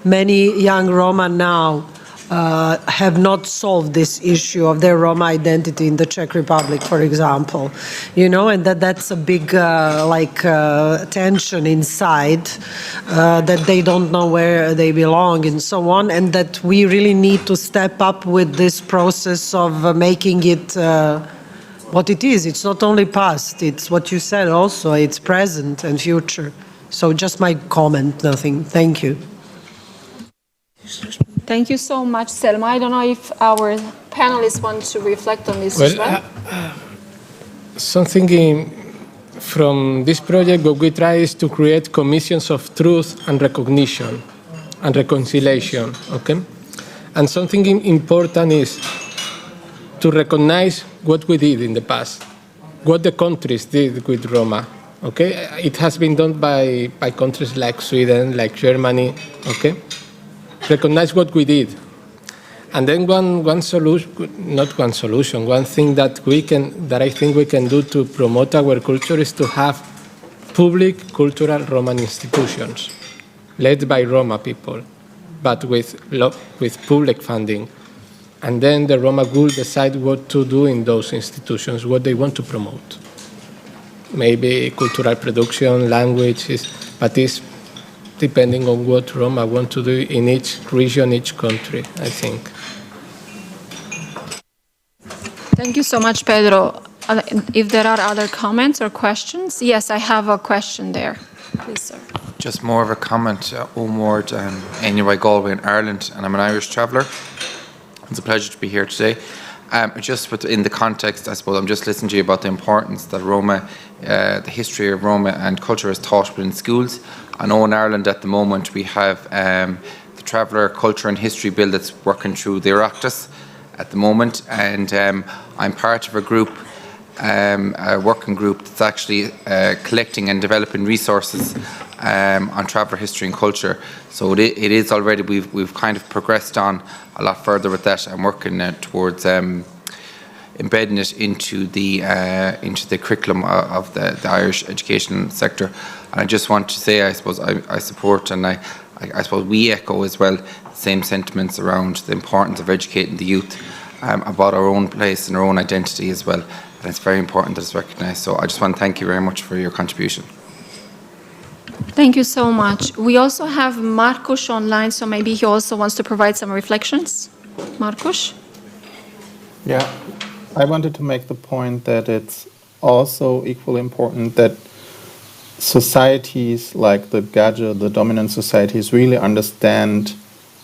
many young Roma now have not solved this issue of their Roma identity in the Czech Republic, for example, and that's a big tension inside, that they don't know where they belong and so on, and that we really need to step up with this process of making it what it is. It's not only past, it's what you said also, it's present and future. So just my comment, nothing. Thank you. Thank you so much, Selma. I don't know if our panelists want to reflect on this as well. Something from this project, what we try is to create commissions of truth and recognition and reconciliation, okay? And something important is to recognize what we did in the past, what the countries did with Roma, okay? It has been done by countries like Sweden, like Germany, okay? Recognize what we did. And then one thing that I think we can do to promote our culture is to have public cultural Roman institutions led by Roma people, but with public funding. And then the Roma will decide what to do in those institutions, what they want to promote. Maybe cultural production, languages, but it's depending on what Roma want to do in each region, each country, I think. Thank you so much, Pedro. If there are other comments or questions? Yes, I have a question there. Please, sir. Just more of a comment. Omward, Anyway Galway in Ireland, and I'm an Irish traveller. It's a pleasure to be here today. Just in the context, I suppose, I'm just listening to you about the importance that Roma, the history of Roma and culture is taught within schools. I know in Ireland at the moment we have the Traveller Culture and History Bill that's working through the Oireachtas at the moment, and I'm part of a group, a working group that's actually collecting and developing resources on traveller history and culture. So it is already, we've kind of progressed on a lot further with that and working towards embedding it into the curriculum of the Irish education sector. And I just want to say, I suppose I support, and I suppose we echo as well the same sentiments around the importance of educating the youth about our own place and our own identity as well. And it's very important that it's recognised. So I just want to thank you very much for your contribution. Thank you so much. We also have Markus online, so maybe he also wants to provide some reflections. Markus? Yeah, I wanted to make the point that it's also equally important that societies like the Gage, the dominant societies, really understand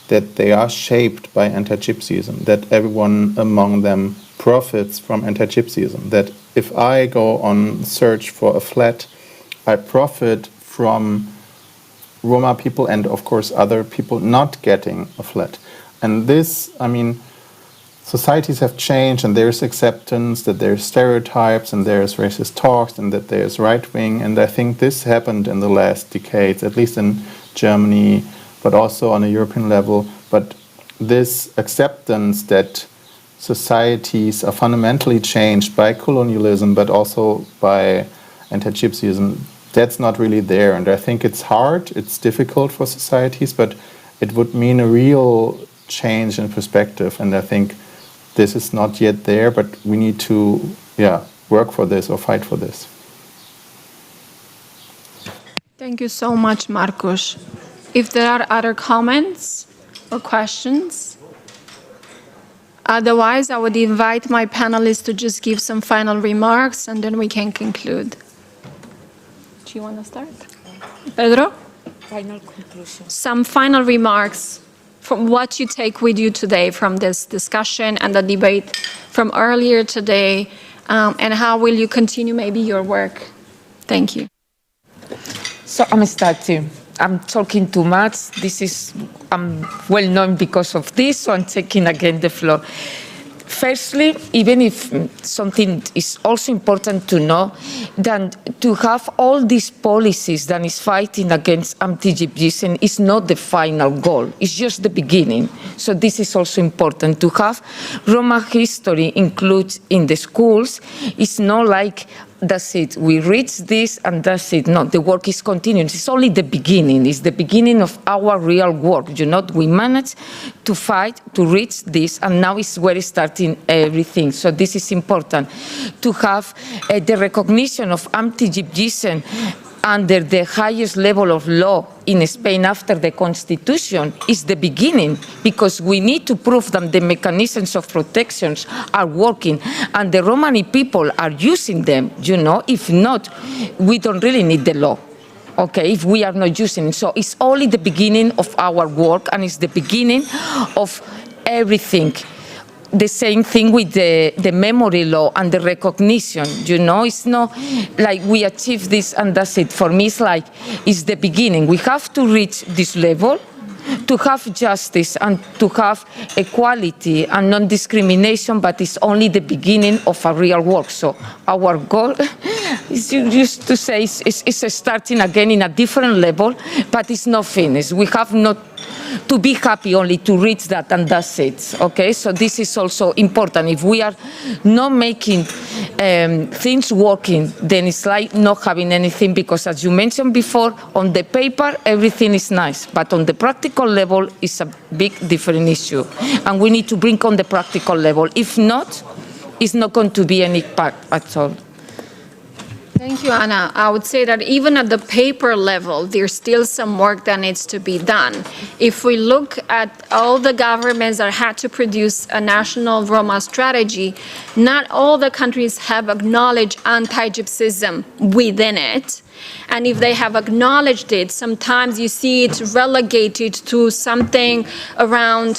that they are shaped by anti-Gypsyism, that everyone among them profits from anti-Gypsyism, that if I go on search for a flat, I profit from Roma people and of course other people not getting a flat. And this, I mean, societies have changed and there's acceptance that there's stereotypes and there's racist talks and that there's right-wing, and I think this happened in the last decades, at least in Germany, but also on a European level. But this acceptance that societies are fundamentally changed by colonialism, but also by anti-Gypsyism, that's not really there. And I think it's hard, it's difficult for societies, but it would mean a real change in perspective. And I think this is not yet there, but we need to, work for this or fight for this. Thank you so much, Markus. If there are other comments or questions, otherwise I would invite my panelists to just give some final remarks and then we can conclude. Do you want to start? Pedro? Final conclusion. Some final remarks from what you take with you today from this discussion and the debate from earlier today, and how will you continue maybe your work? Thank you. So I'm starting. I'm talking too much. I'm well known because of this, so I'm taking again the floor. Firstly, even if something is also important to know, that to have all these policies that is fighting against anti-Gypsyism is not the final goal, it's just the beginning. So this is also important to have. Roma history included in the schools. It's not like, that's it, we reach this and that's it. No, the work is continuing. It's only the beginning. It's the beginning of our real work. You know, we managed to fight, to reach this, and now is where it's starting everything. So this is important. To have the recognition of anti-Gypsyism under the highest level of law in Spain after the Constitution is the beginning, because we need to prove that the mechanisms of protections are working and the Romani people are using them, you know. If not, we don't really need the law, okay, if we are not using it. So it's only the beginning of our work, and it's the beginning of everything. The same thing with the memory law and the recognition, you know. It's not like we achieve this and that's it. For me, it's like, it's the beginning. We have to reach this level to have justice and to have equality and non-discrimination, but it's only the beginning of a real work. So our goal is just to say it's starting again in a different level, but it's not finished. We have not to be happy only to reach that and that's it, okay? So this is also important. If we are not making things working, then it's like not having anything, because as you mentioned before, on the paper, everything is nice, but on the practical level, it's a big different issue. And we need to bring on the practical level. If not, it's not going to be any impact at all. Thank you, Anna. I would say that even at the paper level, there's still some work that needs to be done. If we look at all the governments that had to produce a national Roma strategy, not all the countries have acknowledged anti-Gypsyism within it. And if they have acknowledged it, sometimes you see it relegated to something around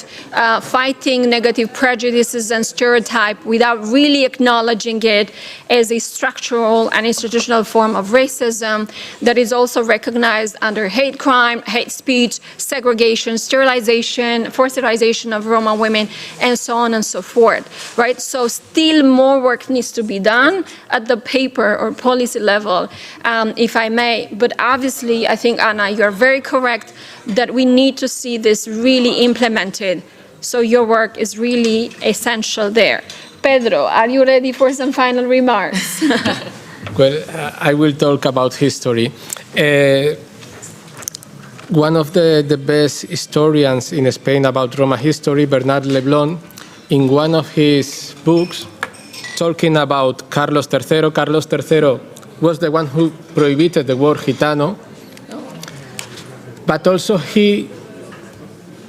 fighting negative prejudices and stereotype without really acknowledging it as a structural and institutional form of racism that is also recognized under hate crime, hate speech, segregation, sterilization, forced sterilization of Roma women, and so on and so forth, right? So still more work needs to be done at the paper or policy level, if I may. But obviously, I think, Anna, you're very correct that we need to see this really implemented. So your work is really essential there. Pedro, are you ready for some final remarks? Well, I will talk about history. One of the best historians in Spain about Roma history, Bernard Leblon, in one of his books, talking about Carlos III. Carlos III was the one who prohibited the word Gitano, but also he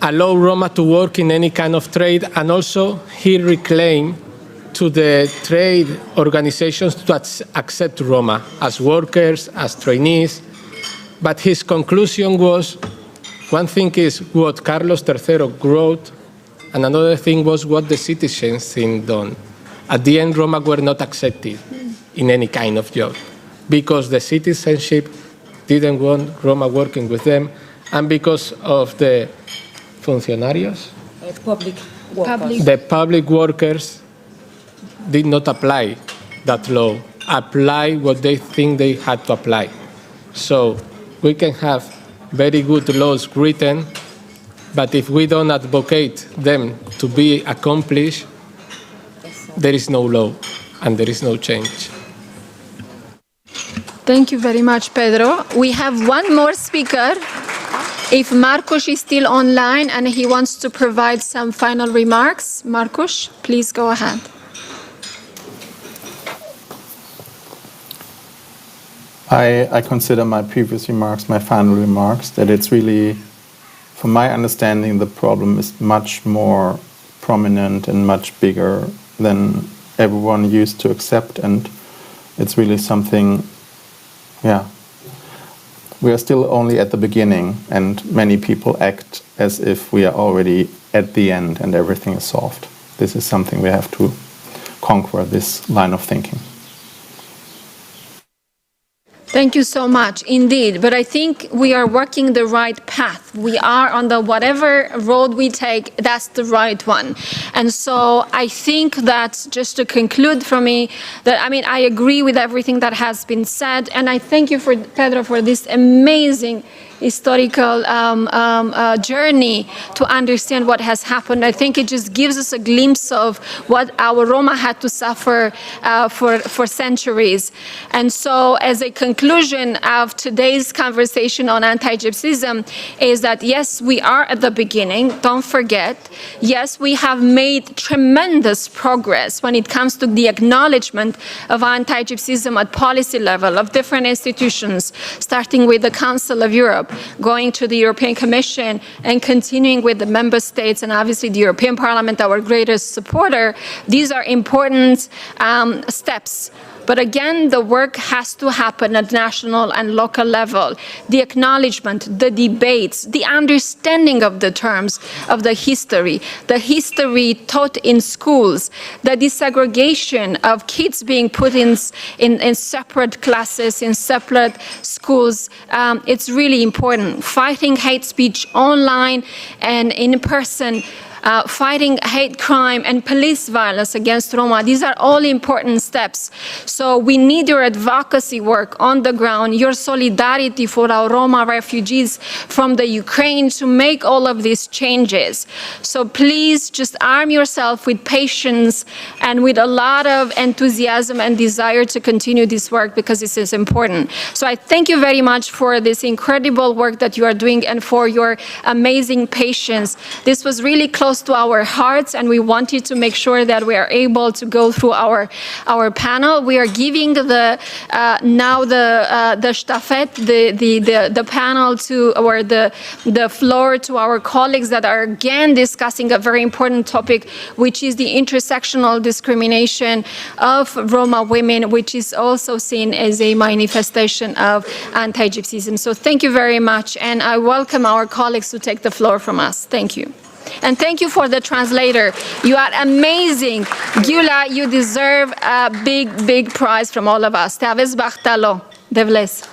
allowed Roma to work in any kind of trade, and also he reclaimed to the trade organizations to accept Roma as workers, as trainees. But his conclusion was, one thing is what Carlos III wrote, and another thing was what the citizens think done. At the end, Roma were not accepted in any kind of job, because the citizenship didn't want Roma working with them, and because of the funcionarios, the public workers did not apply that law, apply what they think they had to apply. So we can have very good laws written, but if we don't advocate them to be accomplished, there is no law and there is no change. Thank you very much, Pedro. We have one more speaker. If Marcos is still online and he wants to provide some final remarks, Marcos, please go ahead. I consider my previous remarks, my final remarks, that it's really, from my understanding, the problem is much more prominent and much bigger than everyone used to accept, and it's really something, yeah. We are still only at the beginning, and many people act as if we are already at the end and everything is solved. This is something we have to conquer, this line of thinking. Thank you so much, indeed. But I think we are working the right path. We are on the whatever road we take, that's the right one. And so I think that, just to conclude for me, that I agree with everything that has been said, and I thank you, Pedro, for this amazing historical journey to understand what has happened. I think it just gives us a glimpse of what our Roma had to suffer for centuries. And so as a conclusion of today's conversation on anti-Gypsyism is that, yes, we are at the beginning, don't forget. Yes, we have made tremendous progress when it comes to the acknowledgement of anti-Gypsyism at policy level of different institutions, starting with the Council of Europe, going to the European Commission, and continuing with the member states, and obviously the European Parliament, our greatest supporter. These are important steps. But again, the work has to happen at national and local level. The acknowledgement, the debates, the understanding of the terms of the history taught in schools, the desegregation of kids being put in separate classes, in separate schools. It's really important. Fighting hate speech online and in person, fighting hate crime and police violence against Roma. These are all important steps. So we need your advocacy work on the ground, your solidarity for our Roma refugees from the Ukraine to make all of these changes. So please just arm yourself with patience and with a lot of enthusiasm and desire to continue this work, because this is important. So I thank you very much for this incredible work that you are doing and for your amazing patience. This was really close to our hearts, and we wanted to make sure that we are able to go through our panel. We are giving the stafette, the panel to, or the floor to our colleagues that are again discussing a very important topic, which is the intersectional discrimination of Roma women, which is also seen as a manifestation of anti-Gypsyism. So thank you very much, and I welcome our colleagues to take the floor from us. Thank you. And thank you for the translator. You are amazing. Gyula, you deserve a big, big prize from all of us. Te aveți bahtalo. Devles.